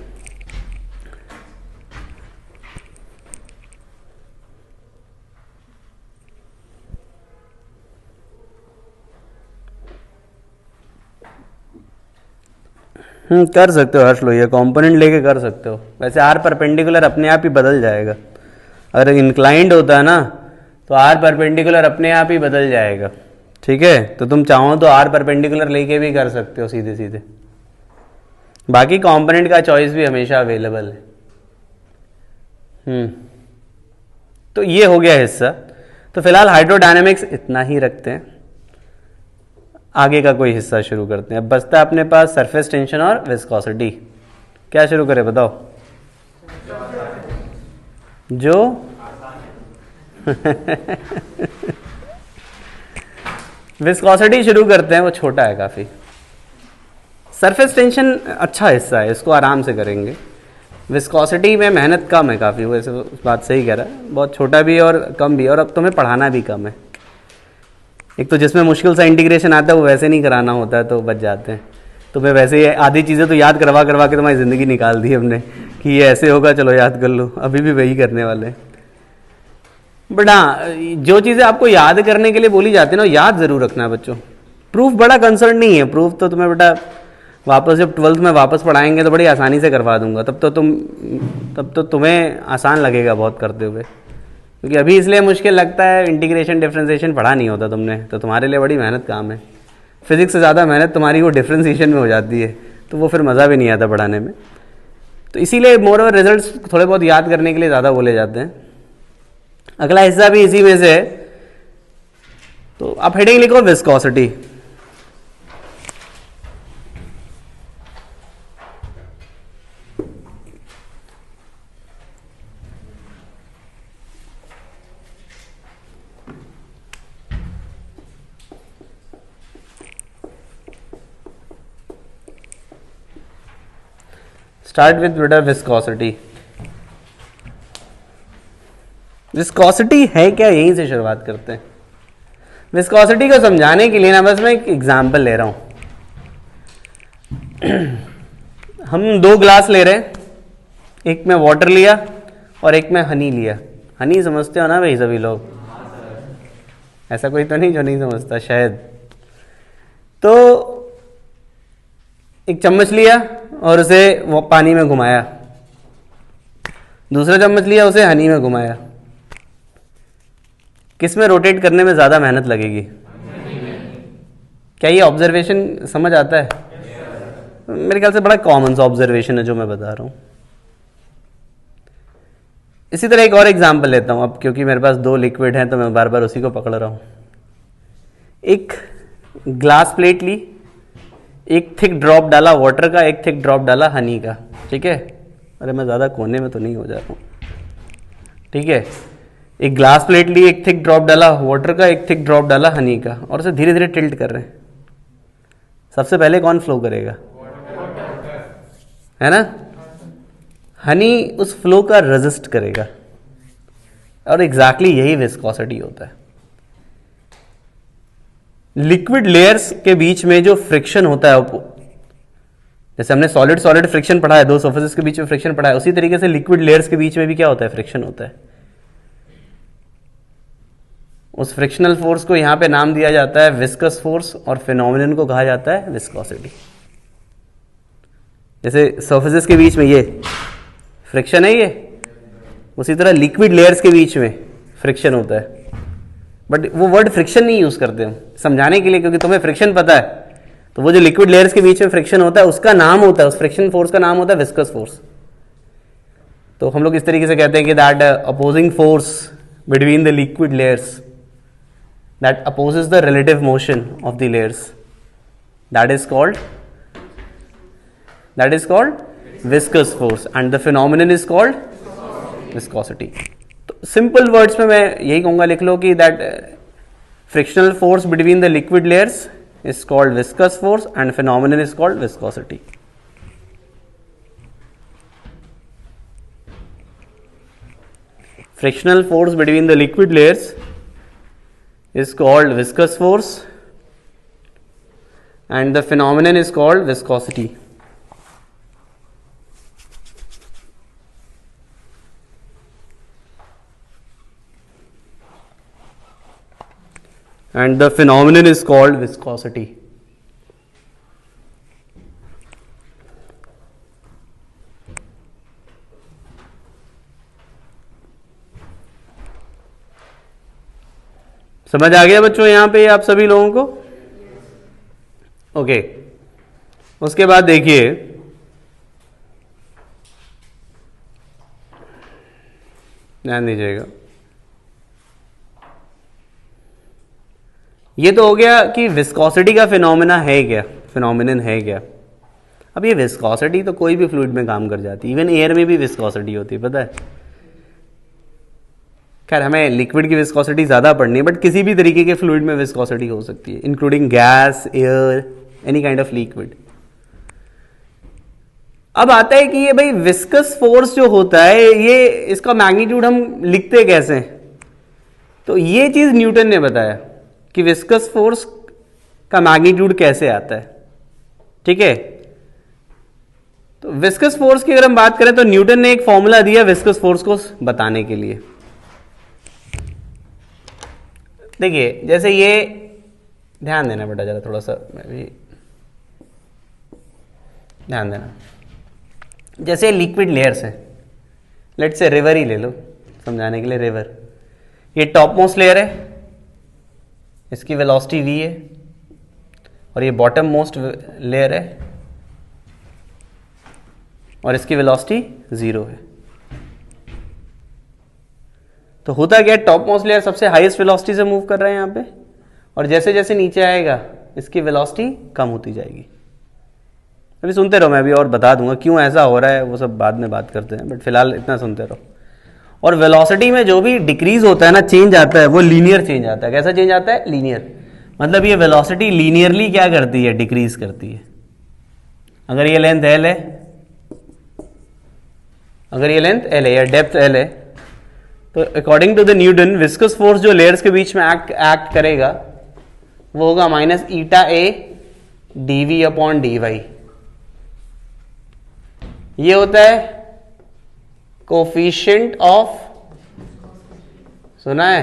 कर सकते हो हर्ष लोहिया, कंपोनेंट लेके कर सकते हो। वैसे आर परपेंडिकुलर अपने आप ही बदल जाएगा, अगर इंक्लाइंड होता है ना तो आर परपेंडिकुलर अपने आप ही बदल जाएगा। ठीक है, तो तुम चाहो तो आर परपेंडिकुलर लेके भी कर सकते हो सीधे सीधे। बाकी कंपोनेंट का चॉइस भी हमेशा अवेलेबल है। तो ये हो गया हिस्सा। तो फिलहाल हाइड्रोडायनेमिक्स इतना ही रखते हैं, आगे का कोई हिस्सा शुरू करते हैं। अब बचता है अपने पास सरफेस टेंशन और विस्कोसिटी। क्या शुरू करें बताओ? जो विस्कोसिटी शुरू करते हैं, वो छोटा है काफ़ी। सरफेस टेंशन अच्छा हिस्सा है, इसको आराम से करेंगे। विस्कोसिटी में मेहनत कम है काफ़ी, वैसे बात सही कह रहा है, बहुत छोटा भी है और कम भी है, और अब तुम्हें पढ़ाना भी कम है। एक तो जिसमें मुश्किल सा इंटीग्रेशन आता है वो वैसे नहीं कराना होता है, तो बच जाते हैं। तुम्हें वैसे ही आधी चीज़ें तो याद करवा के तुम्हारी ज़िंदगी निकाल दी हमने कि ये ऐसे होगा, चलो याद कर लो, अभी भी वही करने वाले हैं। बट हाँ, जो चीज़ें आपको याद करने के लिए बोली जाती है ना, याद ज़रूर रखना बच्चों। प्रूफ बड़ा कंसर्न नहीं है, प्रूफ तो तुम्हें बेटा वापस जब 12th में वापस पढ़ाएंगे तो बड़ी आसानी से करवा दूंगा, तब तो तुम्हें आसान लगेगा बहुत करते हुए, क्योंकि अभी इसलिए मुश्किल लगता है, इंटीग्रेशन डिफरेंशिएशन पढ़ा नहीं होता तुमने, तो तुम्हारे लिए बड़ी मेहनत काम है। फिजिक्स से ज़्यादा मेहनत तुम्हारी वो डिफरेंशिएशन में हो जाती है, तो वो फिर मज़ा भी नहीं आता पढ़ाने में। तो इसीलिए मोर ओवर रिजल्ट्स थोड़े बहुत याद करने के लिए ज़्यादा बोले जाते हैं। अगला हिस्सा भी इसी में से है, तो आप हेडिंग लिखो विस्कोसिटी। स्टार्ट विथ बेटा विस्कोसिटी। विस्कोसिटी है क्या, यहीं से शुरुआत करते हैं। विस्कोसिटी को समझाने के लिए ना बस मैं एक एग्जांपल ले रहा हूं। हम 2 ग्लास ले रहे हैं, एक में वाटर लिया और एक में हनी लिया। हनी समझते हो ना भाई सभी लोग? ऐसा कोई तो नहीं जो नहीं समझता शायद। तो एक चम्मच लिया और उसे वो पानी में घुमाया, दूसरा चम्मच लिया उसे हनी में घुमाया। किस में रोटेट करने में ज़्यादा मेहनत लगेगी? क्या ये ऑब्जर्वेशन समझ आता है? मेरे ख्याल से बड़ा कॉमन सा ऑब्जर्वेशन है जो मैं बता रहा हूँ। इसी तरह एक और एग्जांपल लेता हूँ अब, क्योंकि मेरे पास 2 लिक्विड हैं तो मैं बार बार उसी को पकड़ रहा हूँ। एक ग्लास प्लेट ली, एक थिक ड्रॉप डाला वाटर का, एक थिक ड्रॉप डाला हनी का, ठीक है? अरे मैं ज़्यादा कोने में तो नहीं हो जा रहा हूँ, ठीक है? एक ग्लास प्लेट ली, एक थिक ड्रॉप डाला वाटर का, एक थिक ड्रॉप डाला हनी का, और उसे धीरे धीरे टिल्ट कर रहे हैं। सबसे पहले कौन फ्लो करेगा? है ना? हनी उस फ्लो का रेजिस्ट करेगा, और एग्जैक्टली यही विस्कोसिटी होता है। लिक्विड लेयर्स के बीच में जो फ्रिक्शन होता है, जैसे हमने सॉलिड सॉलिड फ्रिक्शन पढ़ा है, 2 सरफेसेस के बीच में फ्रिक्शन पढ़ा है, उसी तरीके से लिक्विड लेयर्स के बीच में भी क्या होता है? फ्रिक्शन होता है। उस फ्रिक्शनल फोर्स को यहां पे नाम दिया जाता है विस्कस फोर्स, और फिनोमिनन को कहा जाता है विस्कोसिटी। जैसे सरफेसेस के बीच में ये फ्रिक्शन है, ये उसी तरह लिक्विड लेयर्स के बीच में फ्रिक्शन होता है। बट वो वर्ड फ्रिक्शन नहीं यूज करते हम समझाने के लिए, क्योंकि तुम्हें फ्रिक्शन पता है। तो वो जो लिक्विड लेयर्स के बीच में फ्रिक्शन होता है उसका नाम होता है, उस फ्रिक्शन फोर्स का नाम होता है विस्कस फोर्स। तो हम लोग इस तरीके से कहते हैं कि that opposing force between the liquid layers that opposes the relative motion of the layers, that is called viscous force, and the phenomenon is called viscosity. तो simple words में मैं यही कहूँगा, लिख लो कि that frictional force between the liquid layers is called viscous force and phenomenon is called viscosity. Frictional force between the liquid layers is called viscous force and the phenomenon is called viscosity. And the phenomenon is called viscosity. समझ आ गया बच्चों यहां पे आप सभी लोगों को? Okay. उसके बाद देखिए, ध्यान दीजिएगा, ये तो हो गया कि विस्कोसिटी का फिनोमेना है क्या, फिनोमिनन है क्या। अब ये विस्कोसिटी तो कोई भी फ्लूइड में काम कर जाती है, इवन एयर में भी विस्कोसिटी होती है, पता है? खैर हमें लिक्विड की विस्कोसिटी ज़्यादा पढ़नी है, बट किसी भी तरीके के फ्लूइड में विस्कोसिटी हो सकती है, including gas, air, any kind of liquid. अब आता है कि ये भाई विस्कस फोर्स जो होता है, ये इसका मैग्नीट्यूड हम लिखते कैसे हैं? तो ये चीज़ न्यूटन ने बताया कि विस्कस फोर्स का मैग्नीट्यूड कैसे आता है, ठीक है? तो विस्कस फोर्स की अगर हम बात करें तो न्यूटन ने एक फॉर्मूला दिया विस्कस फोर्स को बताने के लिए। देखिए जैसे ये, ध्यान देना बेटा जरा, थोड़ा सा मैं भी ध्यान देना। जैसे लिक्विड लेयर्स हैं, लेट्स से रिवर ही ले लो समझाने के लिए, रिवर, ये टॉप मोस्ट लेयर है, इसकी वेलोसिटी v है, और ये बॉटम मोस्ट लेयर है और इसकी वेलोसिटी 0 है। तो होता क्या, टॉप मोस्ट लेयर सबसे हाईएस्ट वेलोसिटी से मूव कर रहा है यहाँ पे, और जैसे जैसे नीचे आएगा इसकी वेलोसिटी कम होती जाएगी। अभी सुनते रहो, मैं अभी और बता दूंगा क्यों ऐसा हो रहा है, वो सब बाद में बात करते हैं, बट फिलहाल इतना सुनते रहो। और वेलोसिटी में जो भी डिक्रीज होता है ना, चेंज आता है, वो लीनियर चेंज आता है। कैसा चेंज आता है? लीनियर। मतलब ये वेलोसिटी लीनियरली क्या करती है? डिक्रीज करती है। अगर ये लेंथ L है अगर ये लेंथ एल है या डेप्थ एल है, तो according to the Newton viscous force जो लेयर्स के बीच में एक्ट करेगा वो होगा minus eta A D V upon D Y. ये होता है कोफिशिएंट ऑफ, सुना है,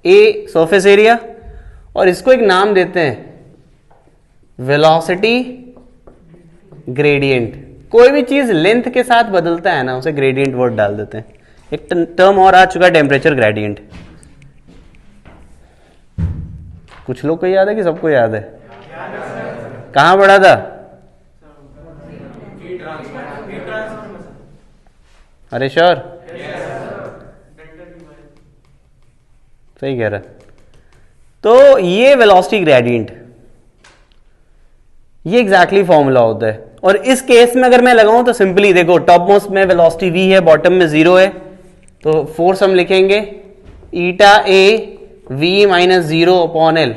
ए सरफेस एरिया, और इसको एक नाम देते हैं वेलोसिटी ग्रेडियंट। कोई भी चीज लेंथ के साथ बदलता है ना, उसे ग्रेडियंट वर्ड डाल देते हैं। एक टर्म और आ चुका है टेम्परेचर ग्रेडियंट। कुछ लोग को याद है कि सबको याद है? कहां पढ़ा था? अरे श्योर, सही कह रहा है। तो ये वेलोसिटी ग्रेडियंट, ये एग्जैक्टली फॉर्मूला होता है। और इस केस में अगर मैं लगाऊं तो सिंपली देखो, टॉप मोस्ट में वेलोसिटी v है, बॉटम में 0 है, तो फोर्स हम लिखेंगे eta A v minus 0 upon L.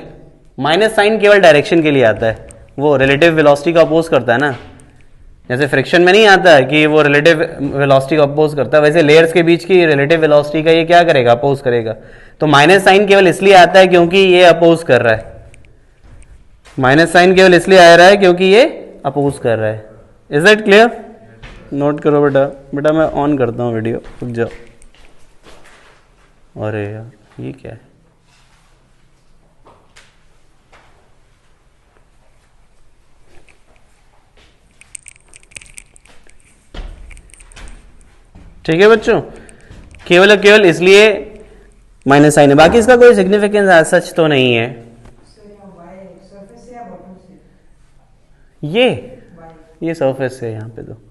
Minus sign केवल डायरेक्शन के लिए आता है, वो रिलेटिव वेलोसिटी का अपोज करता है ना। जैसे फ्रिक्शन में नहीं आता है कि वो रिलेटिव वेलोसिटी को अपोज करता है, वैसे लेयर्स के बीच की रिलेटिव वेलोसिटी का ये क्या करेगा, अपोज करेगा। तो माइनस साइन केवल इसलिए आता है क्योंकि ये अपोज कर रहा है। माइनस साइन केवल इसलिए आ रहा है क्योंकि ये अपोज कर रहा है। Is that clear? नोट करो बेटा। बेटा मैं ऑन करता हूँ वीडियो, रुक जाओ। अरे यार ये क्या है? ठीक है बच्चों, केवल और केवल इसलिए माइनस साइन है, बाकी इसका कोई सिग्निफिकेंस एज सच तो नहीं है। ये सरफेस है यहाँ पे तो।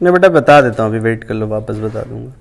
मैं बेटा बता देता हूँ, अभी वेट कर लो, वापस बता दूंगा।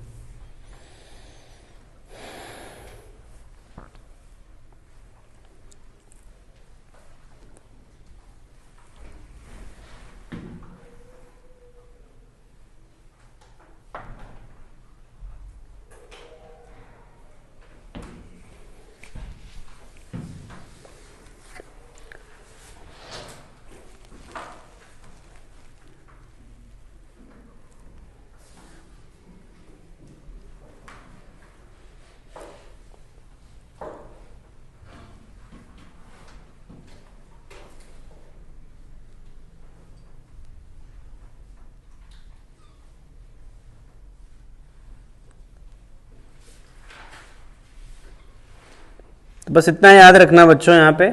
बस इतना याद रखना बच्चों यहाँ पे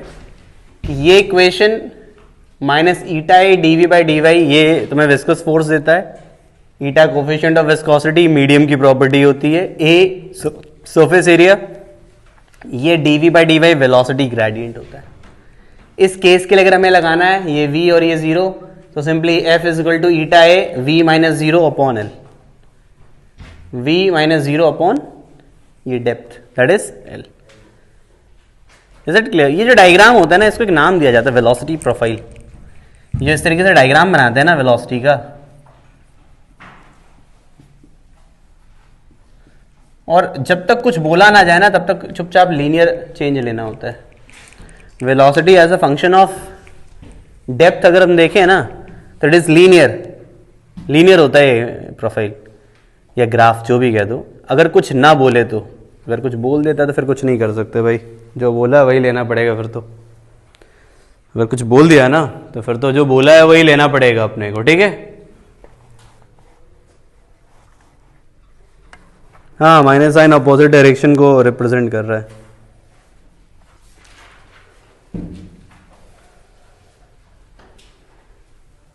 कि ये equation minus eta A D V by D Y, ये तुम्हें विस्कस फोर्स देता है। Eta coefficient of viscosity, medium की प्रॉपर्टी होती है। ए सरफेस एरिया, ये D V by D Y velocity gradient होता है। इस केस के लिए अगर हमें लगाना है ये v और ये 0, तो simply f is equal to eta A v minus 0 upon L, v minus 0 upon ये depth that is l। Is it clear? ये जो डायग्राम होता है ना, इसको एक नाम दिया जाता है वेलोसिटी प्रोफाइल। जो इस तरीके से डायग्राम बनाते हैं ना वेलोसिटी का, और जब तक कुछ बोला ना जाए ना तब तक चुपचाप लीनियर चेंज लेना होता है। Velocity as a function of depth अगर हम देखें ना तो इट इज लीनियर होता है प्रोफाइल या ग्राफ, जो भी कह दो। अगर कुछ ना बोले तो, अगर कुछ बोल देता तो फिर कुछ नहीं कर सकते भाई, जो बोला वही लेना पड़ेगा फिर तो। अगर कुछ बोल दिया ना तो फिर तो जो बोला है वही लेना पड़ेगा अपने को, ठीक है? हाँ, माइनस साइन अपोजिट डायरेक्शन को रिप्रेजेंट कर रहा है।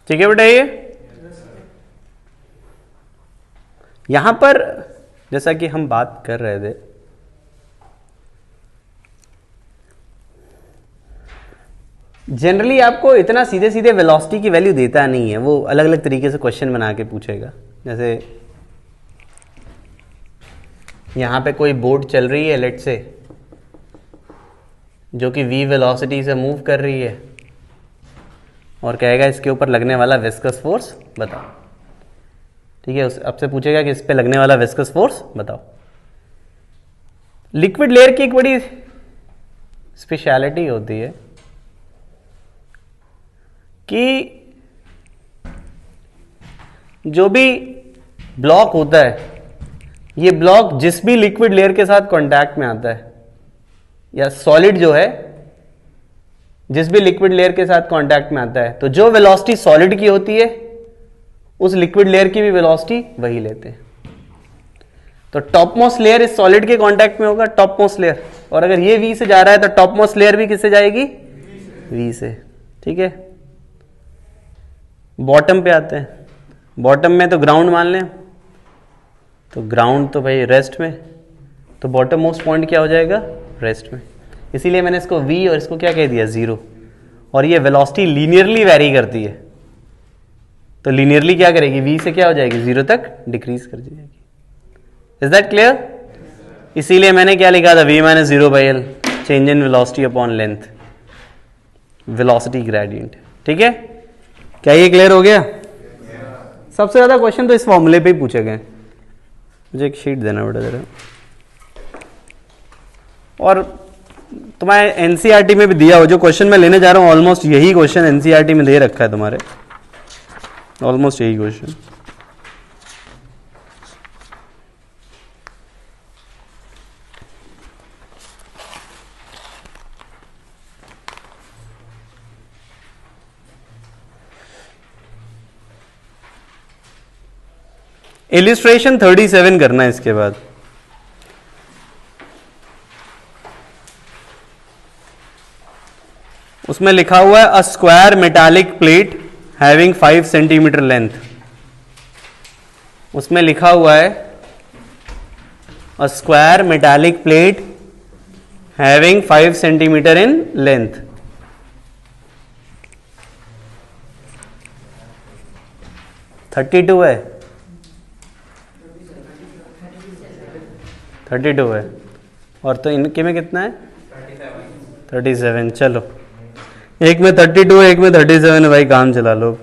ठीक है बेटा, ये यहां पर जैसा कि हम बात कर रहे थे जनरली आपको इतना सीधे सीधे वेलोसिटी की वैल्यू देता नहीं है, वो अलग अलग तरीके से क्वेश्चन बना के पूछेगा। जैसे यहाँ पे कोई बोट चल रही है लेट से, जो कि v वेलोसिटी से मूव कर रही है, और कहेगा इसके ऊपर लगने वाला विस्कस फोर्स बताओ। ठीक है, आपसे पूछेगा कि इस पे लगने वाला विस्कस फोर्स बताओ। लिक्विड लेयर की एक बड़ी स्पेशलिटी होती है कि जो भी ब्लॉक होता है, ये ब्लॉक जिस भी लिक्विड लेयर के साथ कांटेक्ट में आता है, या सॉलिड जो है जिस भी लिक्विड लेयर के साथ कांटेक्ट में आता है, तो जो वेलोसिटी सॉलिड की होती है उस लिक्विड लेयर की भी वेलोसिटी वही लेते हैं। तो टॉप मोस्ट लेयर इस सॉलिड के कांटेक्ट में होगा, टॉप मोस्ट लेयर, और अगर ये V से जा रहा है तो टॉप मोस्ट लेयर भी किससे जाएगी? V से। ठीक है, बॉटम पे आते हैं। बॉटम में तो ग्राउंड मान लें, तो ग्राउंड तो भाई रेस्ट में, तो बॉटम मोस्ट पॉइंट क्या हो जाएगा? रेस्ट में। इसीलिए मैंने इसको V और इसको क्या कह दिया? 0। और ये वेलोसिटी लीनियरली वेरी करती है, तो लीनियरली क्या करेगी? V से क्या हो जाएगी? 0 तक डिक्रीज कर जाएगी। Is that clear? इसीलिए मैंने क्या लिखा था? V minus 0/L, change in velocity upon length, velocity gradient. ठीक है, क्या ये क्लियर हो गया? सबसे ज्यादा क्वेश्चन तो इस फॉर्मूले पे ही पूछे गए। मुझे एक शीट देना बेटा जरा। और तुम्हारे एनसीईआरटी में भी दिया हो, जो क्वेश्चन मैं लेने जा रहा हूँ ऑलमोस्ट यही क्वेश्चन एनसीईआरटी में दे रखा है तुम्हारे, ऑलमोस्ट यही क्वेश्चन। इलिस्ट्रेशन 37 करना है इसके बाद। उसमें लिखा हुआ है a square metallic plate having 5 centimetre length. उसमें लिखा हुआ है a square metallic plate having 5 centimetre in length. Thirty two है, 32 है, और तो इनके में कितना है? 37। चलो, एक में 32 है, एक में 37 है, भाई काम चला लो।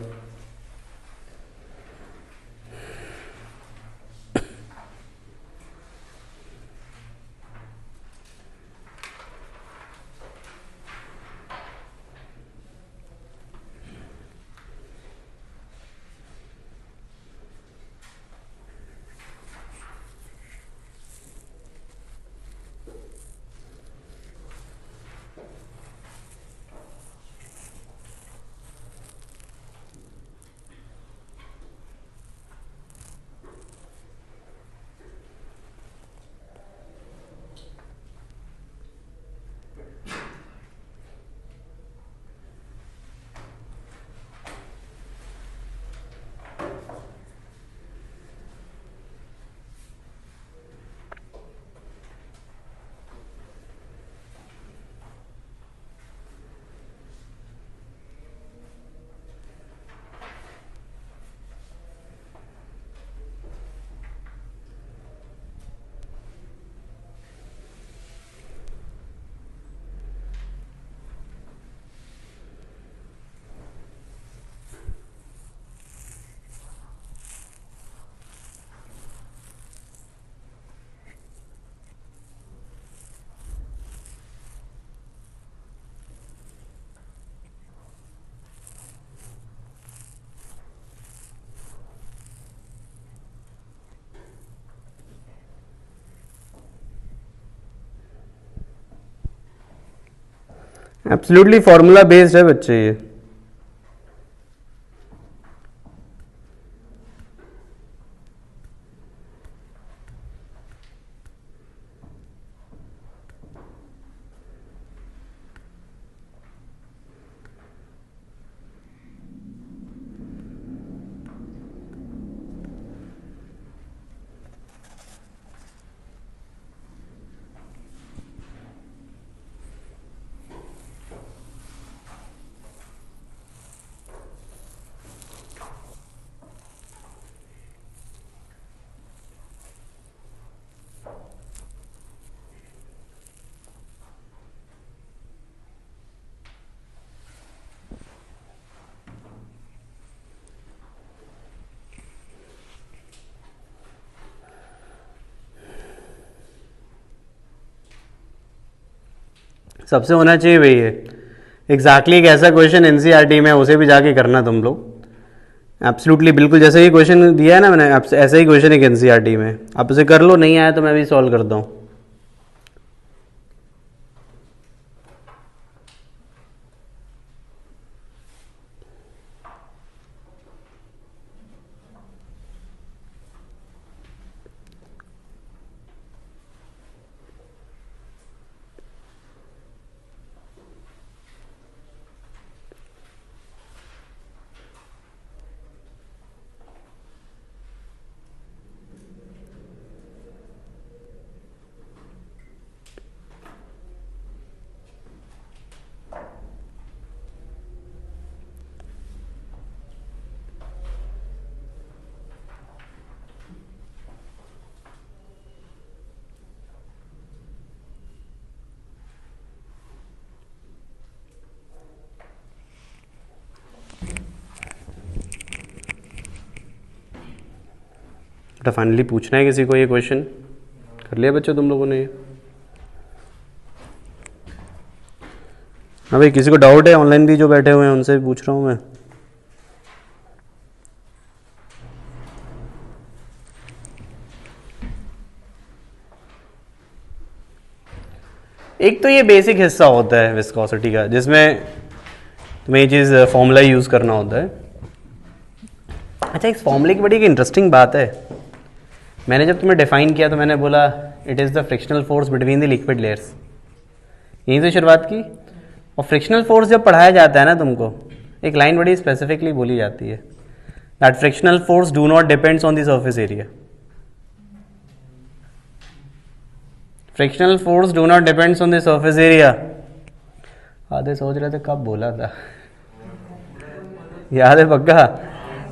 एब्सोल्युटली फॉर्मूला बेस्ड है बच्चे ये। सबसे होना चाहिए भाई ये एग्जैक्टली एक ऐसा क्वेश्चन एनसीईआरटी में, उसे भी जाके करना तुम लोग एब्सोल्युटली बिल्कुल जैसे ही क्वेश्चन दिया है ना मैंने, ऐसा ही क्वेश्चन एक एनसीईआरटी में, आप उसे कर लो, नहीं आया तो मैं भी सॉल्व करता हूँ। तो फाइनली पूछना है किसी को ये क्वेश्चन, कर लिया बच्चों तुम लोगों ने ये? हाँ भाई, किसी को डाउट है? ऑनलाइन भी जो बैठे हुए हैं उनसे भी पूछ रहा हूँ मैं। एक तो ये बेसिक हिस्सा होता है विस्कोसिटी का, जिसमें तुम्हें ये चीज़ फॉर्मूला यूज़ करना होता है। अच्छा, इस फॉर्मूले की बड़ी एक इंटरेस्टिंग बात है, मैंने जब तुम्हें डिफाइन किया तो मैंने बोला it is the frictional force between the liquid layers, यहीं से शुरुआत की। और फ्रिक्शनल फोर्स जब पढ़ाया जाता है ना तुमको, एक लाइन बड़ी स्पेसिफिकली बोली जाती है, that frictional force do not depends on the surface area. Frictional force do not depends on the surface area. आधे सोच रहे थे कब बोला था, याद है पक्का?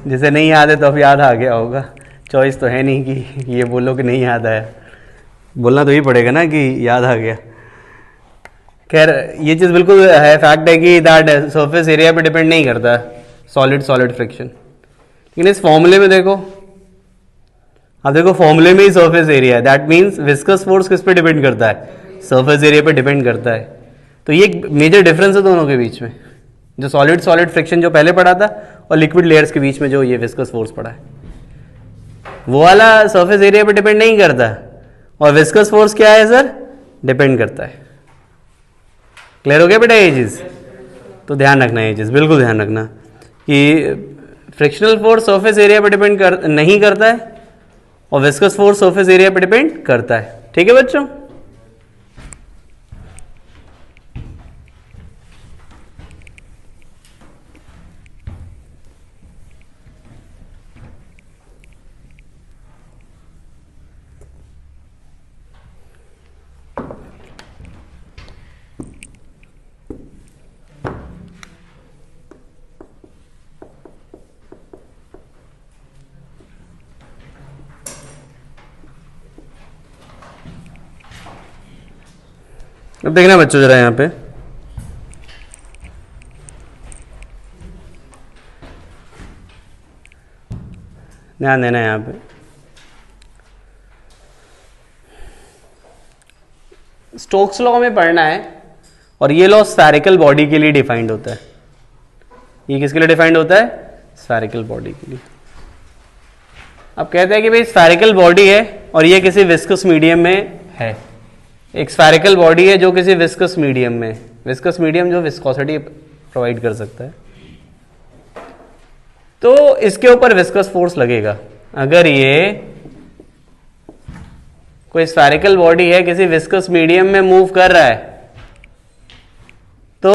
जिसे नहीं याद है तो अब याद आ गया होगा, चॉइस तो है नहीं कि ये बोलो कि नहीं याद आया, बोलना तो ही पड़ेगा ना कि याद आ गया। खैर, ये चीज़ बिल्कुल है, फैक्ट है कि दैट सरफेस एरिया पे डिपेंड नहीं करता सॉलिड सॉलिड फ्रिक्शन। लेकिन इस फॉर्मूले में देखो, अब देखो फॉर्मूले में ही सरफेस एरिया है, दैट मीन्स विस्कस फोर्स किस पे डिपेंड करता है? सरफेस एरिया पे डिपेंड करता है। तो ये एक मेजर डिफरेंस है दोनों के बीच में, जो सॉलिड सॉलिड फ्रिक्शन जो पहले पढ़ा था और लिक्विड लेयर्स के बीच में जो ये विस्कस फोर्स पढ़ा है, वो वाला सरफेस एरिया पे डिपेंड नहीं करता, और विस्कस फोर्स क्या है सर? डिपेंड करता है। क्लियर हो गया बेटा ये चीज़? तो ध्यान रखना ये चीज़, बिल्कुल ध्यान रखना कि फ्रिक्शनल फोर्स सरफेस एरिया पे डिपेंड नहीं करता है, और विस्कस फोर्स सरफेस एरिया पे डिपेंड करता है। ठीक है बच्चों? अब देखना बच्चों जरा यहाँ पे, ध्यान देना यहाँ पे। स्टोक्स लॉ में पढ़ना है, और ये लॉ स्फेरिकल बॉडी के लिए डिफाइंड होता है। ये किसके लिए डिफाइंड होता है? स्फेरिकल बॉडी के लिए। अब कहते हैं कि भाई स्फेरिकल बॉडी है और ये किसी विस्कस मीडियम में है। एक स्फेरिकल बॉडी है जो किसी विस्कस मीडियम में, विस्कस मीडियम जो विस्कोसिटी प्रोवाइड कर सकता है, तो इसके ऊपर विस्कस फोर्स लगेगा। अगर ये कोई स्फेरिकल बॉडी है, किसी विस्कस मीडियम में मूव कर रहा है, तो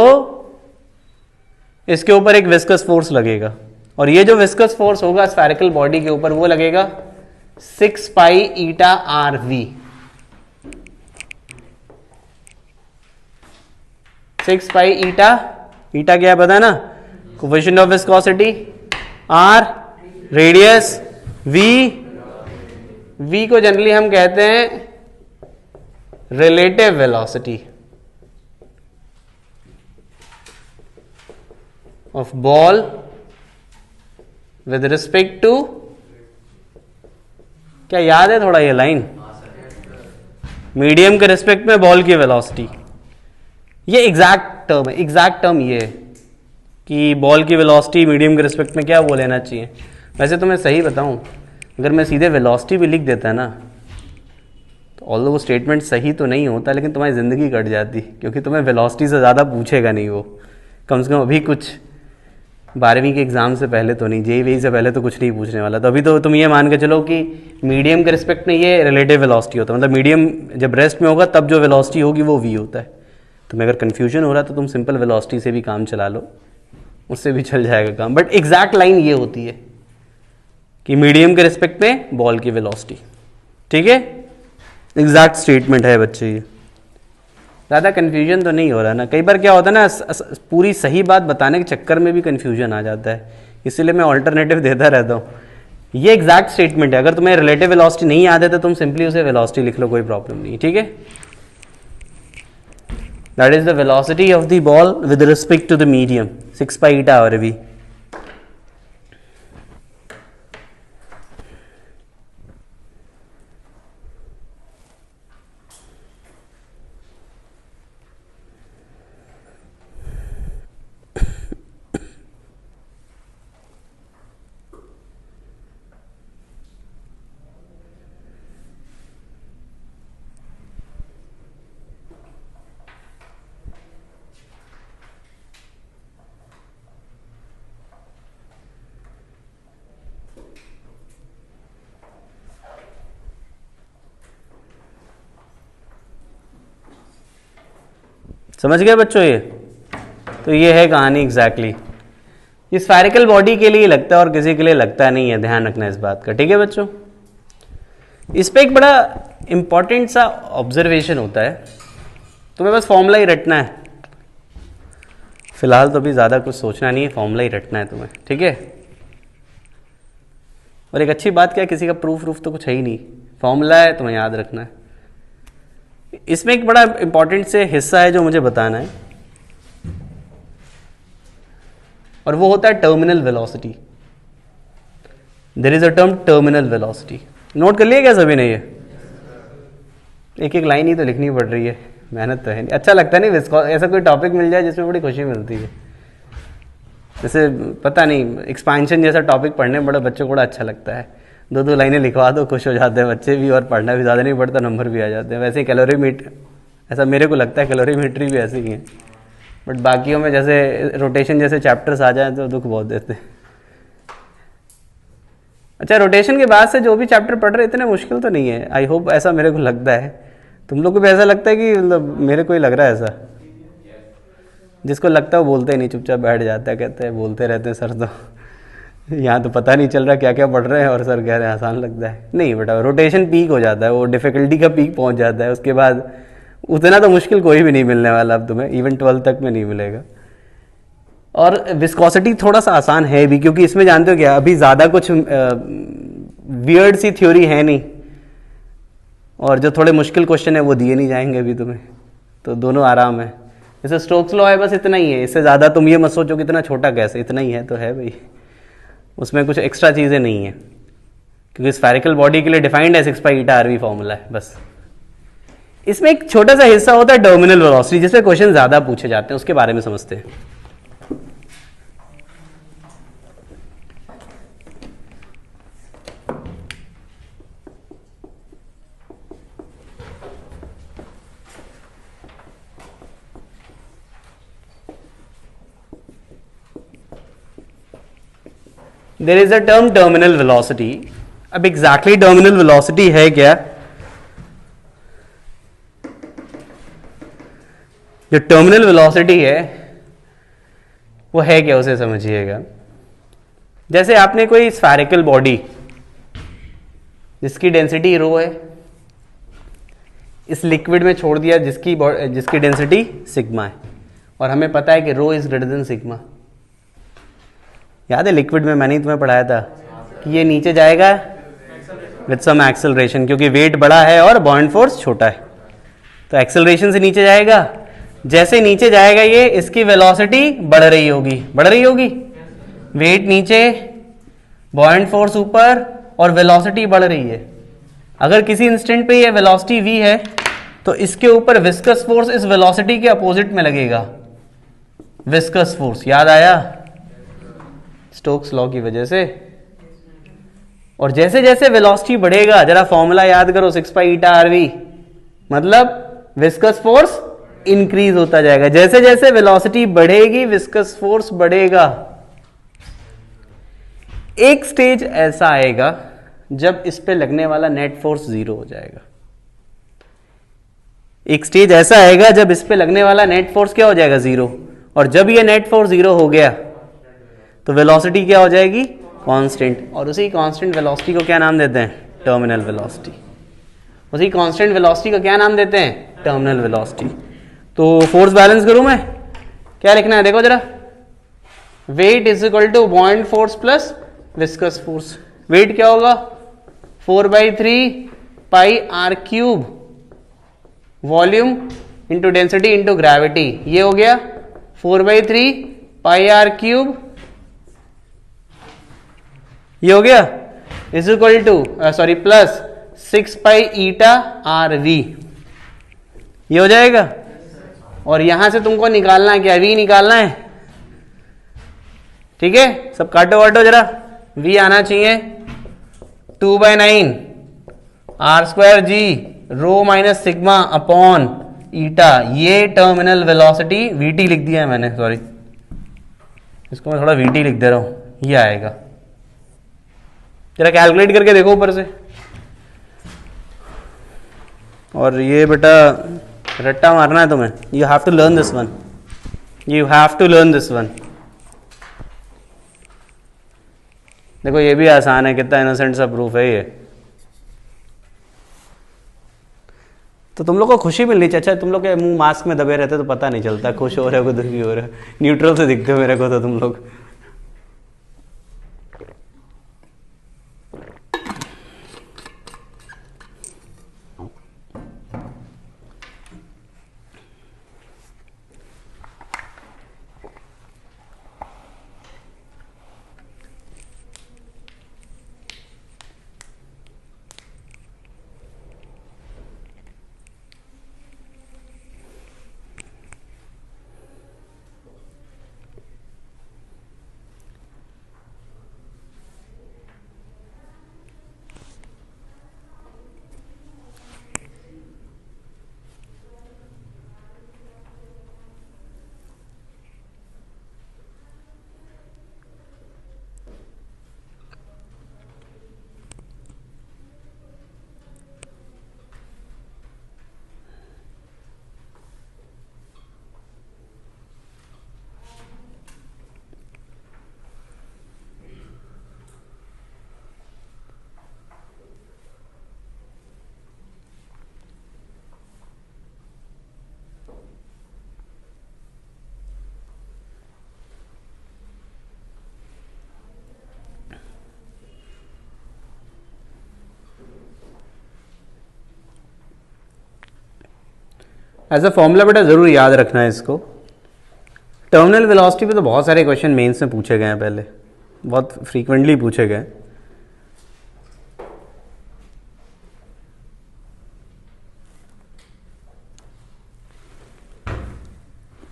इसके ऊपर एक विस्कस फोर्स लगेगा, और ये जो विस्कस फोर्स होगा स्फेरिकल बॉडी के ऊपर, वो लगेगा 6 pi eta R we. 6 pi ईटा, ईटा क्या है पता है ना? Coefficient of viscosity, R radius, V को जनरली हम कहते हैं relative velocity of ball with respect to, क्या याद है थोड़ा ये लाइन? मीडियम के रिस्पेक्ट में बॉल की वेलोसिटी। ये एग्जैक्ट टर्म है, एग्जैक्ट टर्म ये है कि बॉल की वेलोसिटी मीडियम के रिस्पेक्ट में क्या वो लेना चाहिए। वैसे तो मैं सही बताऊं, अगर मैं सीधे वेलोसिटी भी लिख देता ना, तो ऑल्दो वो स्टेटमेंट सही तो नहीं होता, लेकिन तुम्हारी ज़िंदगी कट जाती, क्योंकि तुम्हें वेलोसिटी से ज़्यादा पूछेगा नहीं वो, कम से कम अभी कुछ 12वीं के एग्ज़ाम से पहले तो नहीं, जेईई से पहले तो कुछ नहीं पूछने वाला। तो अभी तो तुम ये मान के चलो कि मीडियम के रिस्पेक्ट में ये रिलेटिव वेलोसिटी होता है, मतलब मीडियम जब रेस्ट में होगा तब जो वेलोसिटी होगी वो वी होता है। तुम्हें अगर कन्फ्यूजन हो रहा है तो तुम सिंपल वेलोसिटी से भी काम चला लो, उससे भी चल जाएगा काम। बट एग्जैक्ट लाइन ये होती है कि मीडियम के रिस्पेक्ट में बॉल की वेलोसिटी, ठीक है, एग्जैक्ट स्टेटमेंट है बच्चे। ये ज़्यादा कन्फ्यूजन तो नहीं हो रहा ना। कई बार क्या होता है ना, पूरी सही बात बताने के चक्कर में भी कन्फ्यूजन आ जाता है, इसलिए मैं ऑल्टरनेटिव देता रहता हूँ। ये एग्जैक्ट स्टेटमेंट है, अगर तुम्हें रिलेटिव वेलोसिटी नहीं याद है तो तुम सिंपली उसे वेलोसिटी लिख लो, कोई प्रॉब्लम नहीं, ठीक है। That is the velocity of the ball with respect to the medium, 6 pi eta और वी। समझ गए बच्चों ये? तो ये है कहानी एग्जैक्टली। ये स्फेरिकल बॉडी के लिए लगता है और किसी के लिए लगता नहीं है, ध्यान रखना इस बात का, ठीक है बच्चों। इस पे एक बड़ा इंपॉर्टेंट सा ऑब्जर्वेशन होता है, तुम्हें बस फॉर्मूला ही रटना है फिलहाल, तो भी ज़्यादा कुछ सोचना नहीं है, फॉर्मूला ही रटना है तुम्हें, ठीक है। और एक अच्छी बात क्या है, किसी का प्रूफ तो कुछ है ही नहीं, फॉर्मूला है, तुम्हें याद रखना है। इसमें एक बड़ा इंपॉर्टेंट से हिस्सा है जो मुझे बताना है, और वो होता है terminal velocity. There is a term terminal velocity. Note कर लिया क्या सभी ने? ये एक एक लाइन ही तो लिखनी पड़ रही है, मेहनत तो है नहीं। अच्छा लगता नहीं ऐसा कोई टॉपिक मिल जाए जिसमें बड़ी खुशी मिलती है। जैसे पता नहीं, एक्सपेंशन जैसा टॉपिक पढ़ने में बड़ा बच्चों को बड़ा अच्छा लगता है, 2-2 लाइनें लिखवा दो, खुश हो जाते हैं बच्चे भी, और पढ़ना भी ज़्यादा नहीं पड़ता, नंबर भी आ जाते हैं। वैसे ही कैलोरीमीटर, ऐसा मेरे को लगता है कैलोरीमेट्री भी ऐसे ही है, बट बाकियों में जैसे रोटेशन जैसे चैप्टर्स आ जाएं तो दुख बहुत देते हैं। अच्छा, रोटेशन के बाद से जो भी चैप्टर पढ़ रहे इतने मुश्किल तो नहीं है, आई होप, ऐसा मेरे को लगता है। तुम लोग को भी ऐसा लगता है कि मतलब मेरे को ही लग रहा है ऐसा? जिसको लगता है वो बोलते ही नहीं, चुपचाप बैठ जाता है, कहते हैं बोलते रहते हैं सर, तो यहाँ तो पता नहीं चल रहा क्या क्या पढ़ रहे हैं, और सर कह रहे हैं आसान लगता है। नहीं बेटा, रोटेशन पीक हो जाता है, वो डिफिकल्टी का पीक पहुँच जाता है, उसके बाद उतना तो मुश्किल कोई भी नहीं मिलने वाला अब तुम्हें, इवन 12 तक में नहीं मिलेगा। और विस्कोसिटी थोड़ा सा आसान है भी, क्योंकि इसमें जानते हो क्या, अभी ज़्यादा कुछ वियर्ड सी थ्योरी है नहीं, और जो थोड़े मुश्किल क्वेश्चन है वो दिए नहीं जाएंगे अभी तुम्हें, तो दोनों आराम है। जैसे स्टोक्स लॉ है, बस इतना ही है, इससे ज़्यादा तुम ये मत सोचो कि इतना छोटा कैसे, इतना ही है तो है भाई, उसमें कुछ एक्स्ट्रा चीज़ें नहीं है, क्योंकि स्फेरिकल बॉडी के लिए डिफाइंड है 6 pi eta R we formula है बस। इसमें एक छोटा सा हिस्सा होता है टर्मिनल वेलोसिटी, जिसमें क्वेश्चन ज़्यादा पूछे जाते हैं, उसके बारे में समझते हैं। There is a term terminal velocity. अब एग्जैक्टली टर्मिनल वेलोसिटी है क्या? जो टर्मिनल वेलोसिटी है वो है क्या, उसे समझिएगा। जैसे आपने कोई स्फेरिकल बॉडी जिसकी डेंसिटी रो है, इस लिक्विड में छोड़ दिया जिसकी डेंसिटी सिग्मा है, और हमें पता है कि रो इज ग्रेटर देन सिग्मा। याद है लिक्विड में मैंने ही तुम्हें पढ़ाया था कि ये नीचे जाएगा विद सम एक्सेलरेशन, क्योंकि वेट बड़ा है और बॉइंट फोर्स छोटा है, तो एक्सेलरेशन से नीचे जाएगा। जैसे नीचे जाएगा ये, इसकी वेलोसिटी बढ़ रही होगी, वेट नीचे, बॉइंट फोर्स ऊपर, और वेलोसिटी बढ़ रही है। अगर किसी इंस्टेंट पे ये वेलोसिटी v है तो इसके ऊपर विस्कस फोर्स इस वेलोसिटी के अपोजिट में लगेगा, विस्कस फोर्स, याद आया स्टोक्स लॉ की वजह से। और जैसे जैसे वेलोसिटी बढ़ेगा, जरा फॉर्मूला याद करो, 6 पाई ईटा आरवी, मतलब विस्कस फोर्स इंक्रीज होता जाएगा। जैसे जैसे वेलोसिटी बढ़ेगी विस्कस फोर्स बढ़ेगा। एक स्टेज ऐसा आएगा जब इस पे लगने वाला नेट फोर्स 0 हो जाएगा। एक स्टेज ऐसा आएगा जब इस पे लगने वाला नेट फोर्स क्या हो जाएगा, 0। और जब ये नेट फोर्स 0 हो गया तो वेलोसिटी क्या हो जाएगी, कांस्टेंट। और उसी कांस्टेंट वेलोसिटी को क्या नाम देते हैं, टर्मिनल वेलोसिटी। उसी कांस्टेंट वेलोसिटी को क्या नाम देते हैं, टर्मिनल वेलोसिटी। तो फोर्स बैलेंस करूं मैं, क्या लिखना है देखो जरा, weight is equal to buoyant force plus viscous force. Weight क्या होगा, 4/3 pi R cube, volume into density into gravity. ये हो गया 4/3 पाई आर क्यूब, ये हो गया, is equal to sorry plus 6 pi eta R V, ये हो जाएगा। और यहां से तुमको निकालना है क्या, वी निकालना है, ठीक है। सब काटो वाटो जरा, वी आना चाहिए 2/9 R square G rho minus sigma upon eta. ये टर्मिनल वेलोसिटी, वीटी लिख दिया है मैंने, सॉरी, इसको मैं थोड़ा वीटी लिख दे रहा हूं, ये आएगा। जरा कैलकुलेट करके देखो ऊपर से। और ये बेटा रट्टा मारना है तुम्हें, you have to learn this one, you have to learn this one. देखो ये भी आसान है, कितना इनोसेंट सा प्रूफ है ये। तो तुम लोग को खुशी मिलनी चाहिए। अच्छा, तुम लोग के मुंह मास्क में दबे रहते तो पता नहीं चलता खुश हो रहे हो दुखी हो रहे हो, न्यूट्रल से दिखते हो मेरे को तो तुम लोग। एज अ फॉर्मूला बेटा जरूर याद रखना है इसको। टर्मिनल वेलोसिटी पे तो बहुत सारे क्वेश्चन मेंस में पूछे गए हैं, पहले बहुत फ्रीक्वेंटली पूछे गए।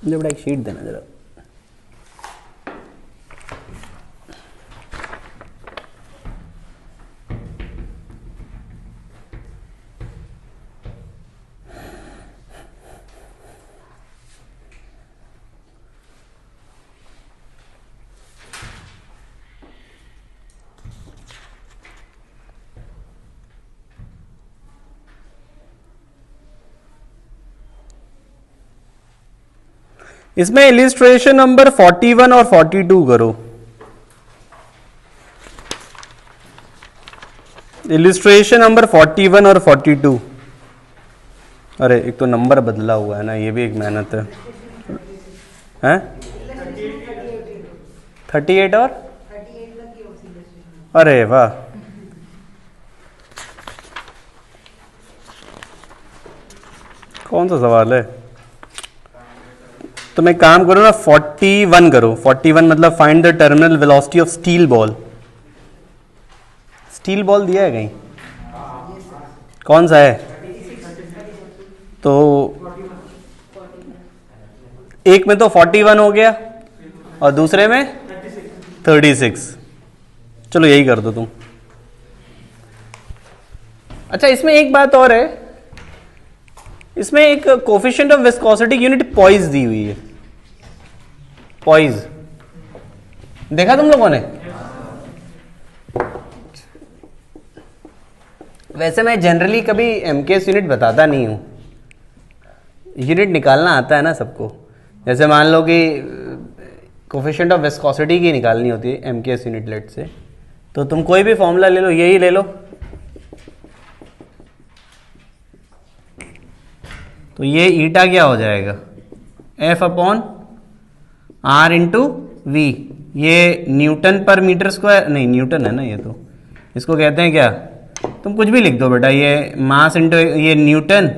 मुझे बड़ा एक शीट देना जरा। इसमें इलिस्ट्रेशन नंबर 41 और 42 करो। इलिस्ट्रेशन नंबर 41 और 42। अरे एक तो नंबर बदला हुआ है ना, ये भी एक मेहनत है। हैं 38 और अरे वाह, कौन सा सवाल है। तो मैं काम करो ना, 41 करो। 41 मतलब find the terminal velocity of steel ball. Steel ball दिया है कहीं, कौन सा है तो एक में तो 41 हो गया और दूसरे में 36। चलो यही कर दो तुम। अच्छा, इसमें एक बात और है, इसमें एक coefficient of viscosity unit poise दी हुई है। पॉइज देखा तुम लोगों ने? वैसे मैं जनरली कभी एमकेएस यूनिट बताता नहीं हूं, यूनिट निकालना आता है ना सबको। जैसे मान लो कि कोफिशिएंट ऑफ विस्कोसिटी की निकालनी होती है एमकेएस यूनिट लेट से, तो तुम कोई भी फॉर्मूला ले लो, यही ले लो, तो ये ईटा क्या हो जाएगा, F upon R into V. ये न्यूटन पर मीटर स्क्वायर, नहीं न्यूटन है ना ये, तो इसको कहते हैं क्या, तुम कुछ भी लिख दो बेटा, ये मास इंटू ये न्यूटन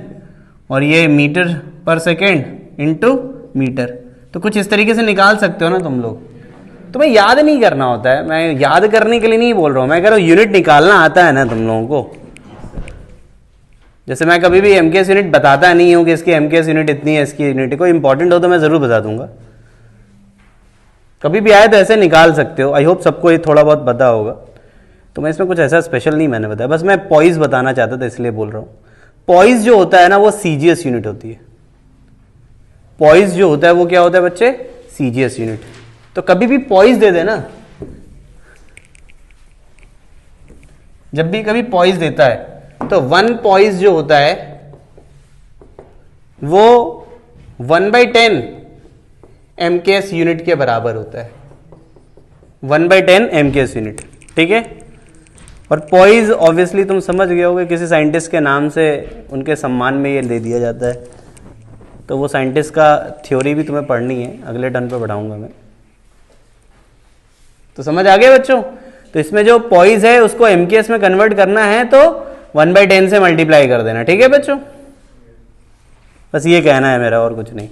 और ये मीटर पर सेकेंड इंटू मीटर। तो कुछ इस तरीके से निकाल सकते हो ना तुम लोग। तुम्हें याद नहीं करना होता है, मैं याद करने के लिए नहीं बोल रहा हूँ, मैं कह रहा हूँ यूनिट निकालना आता है ना तुम लोगों को। जैसे मैं कभी भी एमकेएस यूनिट बताता नहीं हूँ कि इसकी एमकेएस यूनिट इतनी है, इसकी यूनिट कोई इंपॉर्टेंट हो तो मैं ज़रूर बता दूंगा। कभी भी आए तो ऐसे निकाल सकते हो। आई होप सबको ये थोड़ा बहुत पता होगा, तो मैं इसमें कुछ ऐसा स्पेशल नहीं मैंने बताया, बस मैं पॉइज बताना चाहता था इसलिए बोल रहा हूँ। पॉइज जो होता है ना वो सीजीएस यूनिट होती है। पॉइज जो होता है वो क्या होता है बच्चे, सीजीएस यूनिट। तो कभी भी पॉइज दे देना, जब भी कभी पॉइज देता है तो 1 पॉइज जो होता है वो 1/10 एमकेएस यूनिट के बराबर होता है। 1/10 एमकेएस यूनिट, ठीक है। और पॉइज ऑब्वियसली तुम समझ गए होगे, किसी साइंटिस्ट के नाम से उनके सम्मान में ये दे दिया जाता है। तो वो साइंटिस्ट का थ्योरी भी तुम्हें पढ़नी है, अगले टर्न पे पढ़ाऊंगा मैं। तो समझ आ गया बच्चों? तो इसमें जो पॉइज है उसको एमकेएस में कन्वर्ट करना है तो 1/10 से मल्टीप्लाई कर देना, ठीक है बच्चों? बस ये कहना है मेरा, और कुछ नहीं।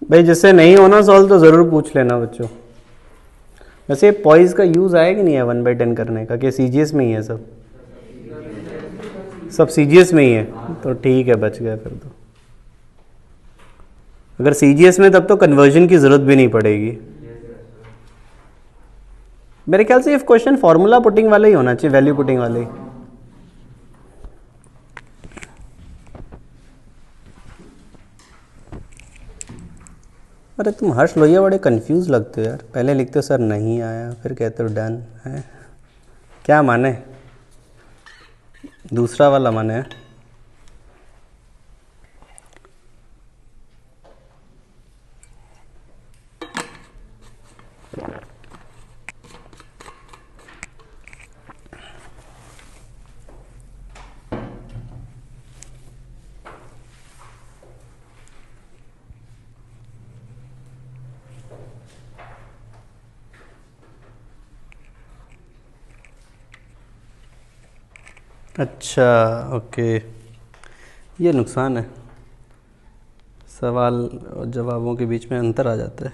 भाई जिससे नहीं होना सॉल्व तो ज़रूर पूछ लेना बच्चों। वैसे पॉइज का यूज़ आया कि नहीं है 1/10 करने का, कि सीजीएस में ही है सब? सब सीजीएस में ही है, तो ठीक है, बच गया फिर तो। अगर सीजीएस में तब तो कन्वर्जन की ज़रूरत भी नहीं पड़ेगी मेरे ख्याल से। ये क्वेश्चन फॉर्मूला पुटिंग वाला ही होना चाहिए, वैल्यू पुटिंग वाला ही। अरे तुम हर्ष लोहिया बड़े कंफ्यूज लगते हो यार, पहले लिखते हो सर नहीं आया, फिर कहते हो डन है। क्या माने? दूसरा वाला माने? अच्छा, ओके, ये नुकसान है, सवाल और जवाबों के बीच में अंतर आ जाता है।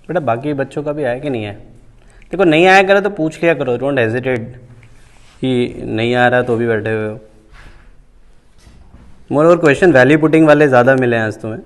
बेटा बाकी बच्चों का भी आया कि नहीं है? देखो नहीं आया करे तो पूछ लिया करो, डोंट हेजिटेट कि नहीं आ रहा तो भी बैठे हुए हो। More over question value putting वाले ज़्यादा मिले हैं आज तुम्हें।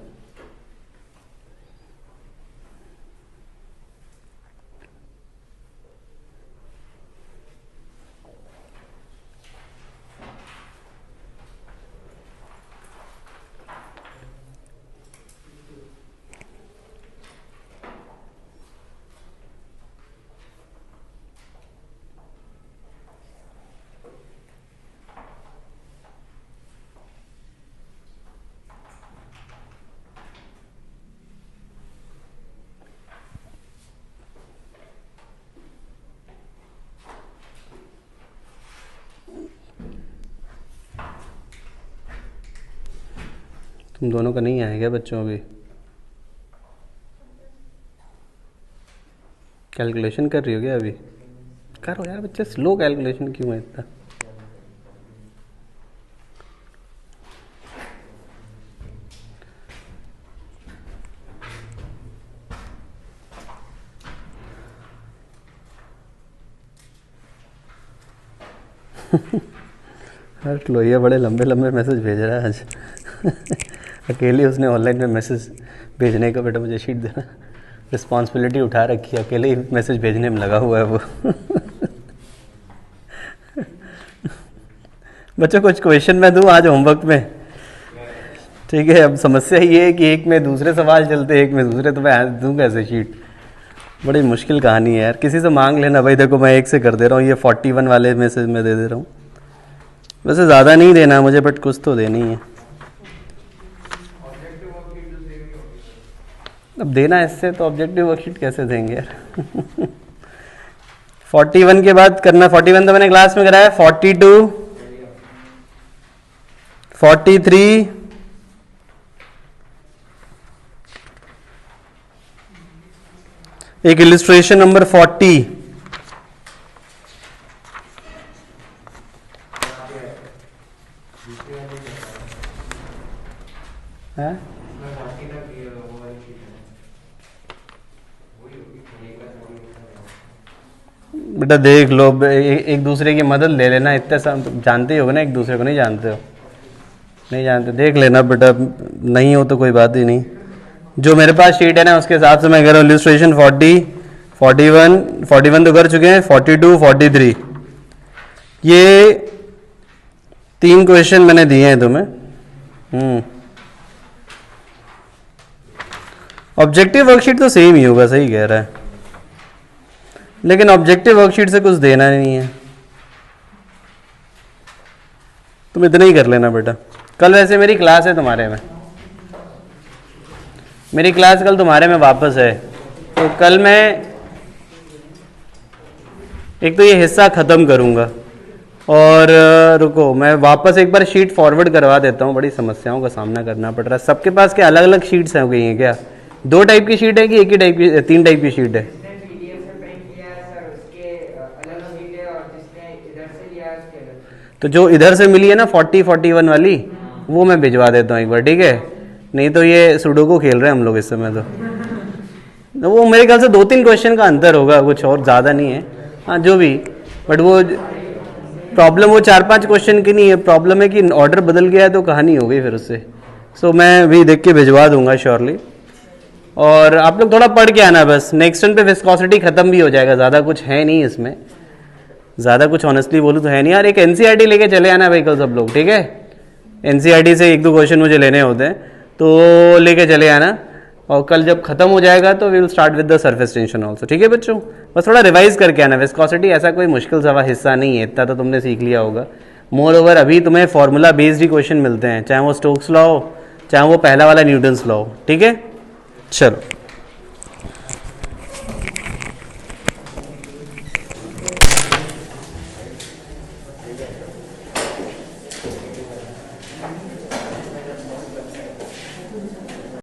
तुम दोनों का नहीं आएगा बच्चों अभी? कैलकुलेशन कर रही हो क्या अभी? करो यार बच्चे, स्लो कैलकुलेशन क्यों है इतना? हर लोहिया बड़े लंबे लंबे मैसेज भेज रहा है आज। अकेले उसने ऑनलाइन में मैसेज भेजने का, बेटा मुझे शीट देना, रिस्पॉन्सिबिलिटी उठा रखी है, अकेले ही मैसेज भेजने में लगा हुआ है वो। बच्चों कुछ क्वेश्चन मैं दूँ आज होमवर्क में? ठीक है, अब समस्या ये है कि एक में दूसरे सवाल चलते, एक में दूसरे, तो मैं दूँ कैसे शीट? बड़ी मुश्किल कहानी है यार, किसी से मांग लेना भाई। देखो मैं एक से कर दे रहा हूँ, ये 41 वाले में से मैं दे दे रहा हूँ। वैसे ज़्यादा नहीं देना मुझे, बट कुछ तो देनी है। अब देना इससे तो ऑब्जेक्टिव वर्कशीट कैसे देंगे यार? 41 के बाद करना, 41 तो मैंने क्लास में कराया, 42, 43, एक इलिस्ट्रेशन नंबर 40, है? बेटा देख लो, एक दूसरे की मदद ले लेना, इतने जानते ही हो ना एक दूसरे को, नहीं जानते हो? नहीं जानते, देख लेना बेटा, नहीं हो तो कोई बात ही नहीं। जो मेरे पास शीट है ना उसके हिसाब से मैं कह रहा हूँ। इलिस्ट्रेशन 40, 41 तो कर चुके हैं, 42, 43, ये 3 क्वेश्चन मैंने दिए हैं तुम्हें। ऑब्जेक्टिव वर्कशीट तो सेम ही होगा, सही कह रहा है, लेकिन ऑब्जेक्टिव वर्कशीट से कुछ देना नहीं है, तुम इतना ही कर लेना बेटा। कल वैसे मेरी क्लास है तुम्हारे में, मेरी क्लास कल तुम्हारे में वापस है, तो कल मैं एक तो ये हिस्सा ख़त्म करूँगा, और रुको मैं वापस एक बार शीट फॉरवर्ड करवा देता हूँ। बड़ी समस्याओं का सामना करना पड़ रहा है। सबके पास क्या अलग अलग शीट्स हो गई हैं क्या? 2 टाइप की शीट है कि एक ही टाइप की, 3 टाइप की शीट है? तो जो इधर से मिली है ना 41 वाली, वो मैं भिजवा देता हूँ एक बार, ठीक है? नहीं तो ये सुडोकू खेल रहे हैं हम लोग इस समय। तो वो मेरे ख्याल से 2-3 क्वेश्चन का अंतर होगा, कुछ और ज़्यादा नहीं है। हाँ जो भी, बट वो प्रॉब्लम वो 4-5 क्वेश्चन की नहीं है, प्रॉब्लम है कि ऑर्डर बदल गया है तो कहानी हो गई फिर उससे। सो मैं भी देख के भिजवा दूंगा श्योरली। और आप लोग थोड़ा पढ़ के आना बस, नेक्स्ट टर्न पे विस्कोसिटी ख़त्म भी हो जाएगा, ज़्यादा कुछ है नहीं इसमें। ज़्यादा कुछ ऑनेस्टली बोलूँ तो है नहीं यार। एक एनसीईआरटी लेके चले आना व्हीकल सब लोग, ठीक है। एनसीईआरटी से 1-2 क्वेश्चन मुझे लेने होते हैं तो लेके चले आना, और कल जब खत्म हो जाएगा तो we will start with the surface tension also, ठीक है बच्चों। बस थोड़ा रिवाइज करके आना। विस्कोसिटी ऐसा कोई मुश्किल सा हिस्सा नहीं है, इतना तो तुमने सीख लिया होगा। मोर ओवर अभी तुम्हें फॉर्मूला बेस्ड ही क्वेश्चन मिलते हैं, चाहे वो स्टोक्स लॉ हो, चाहे वो पहला वाला न्यूटन्स लॉ हो, ठीक है। चलो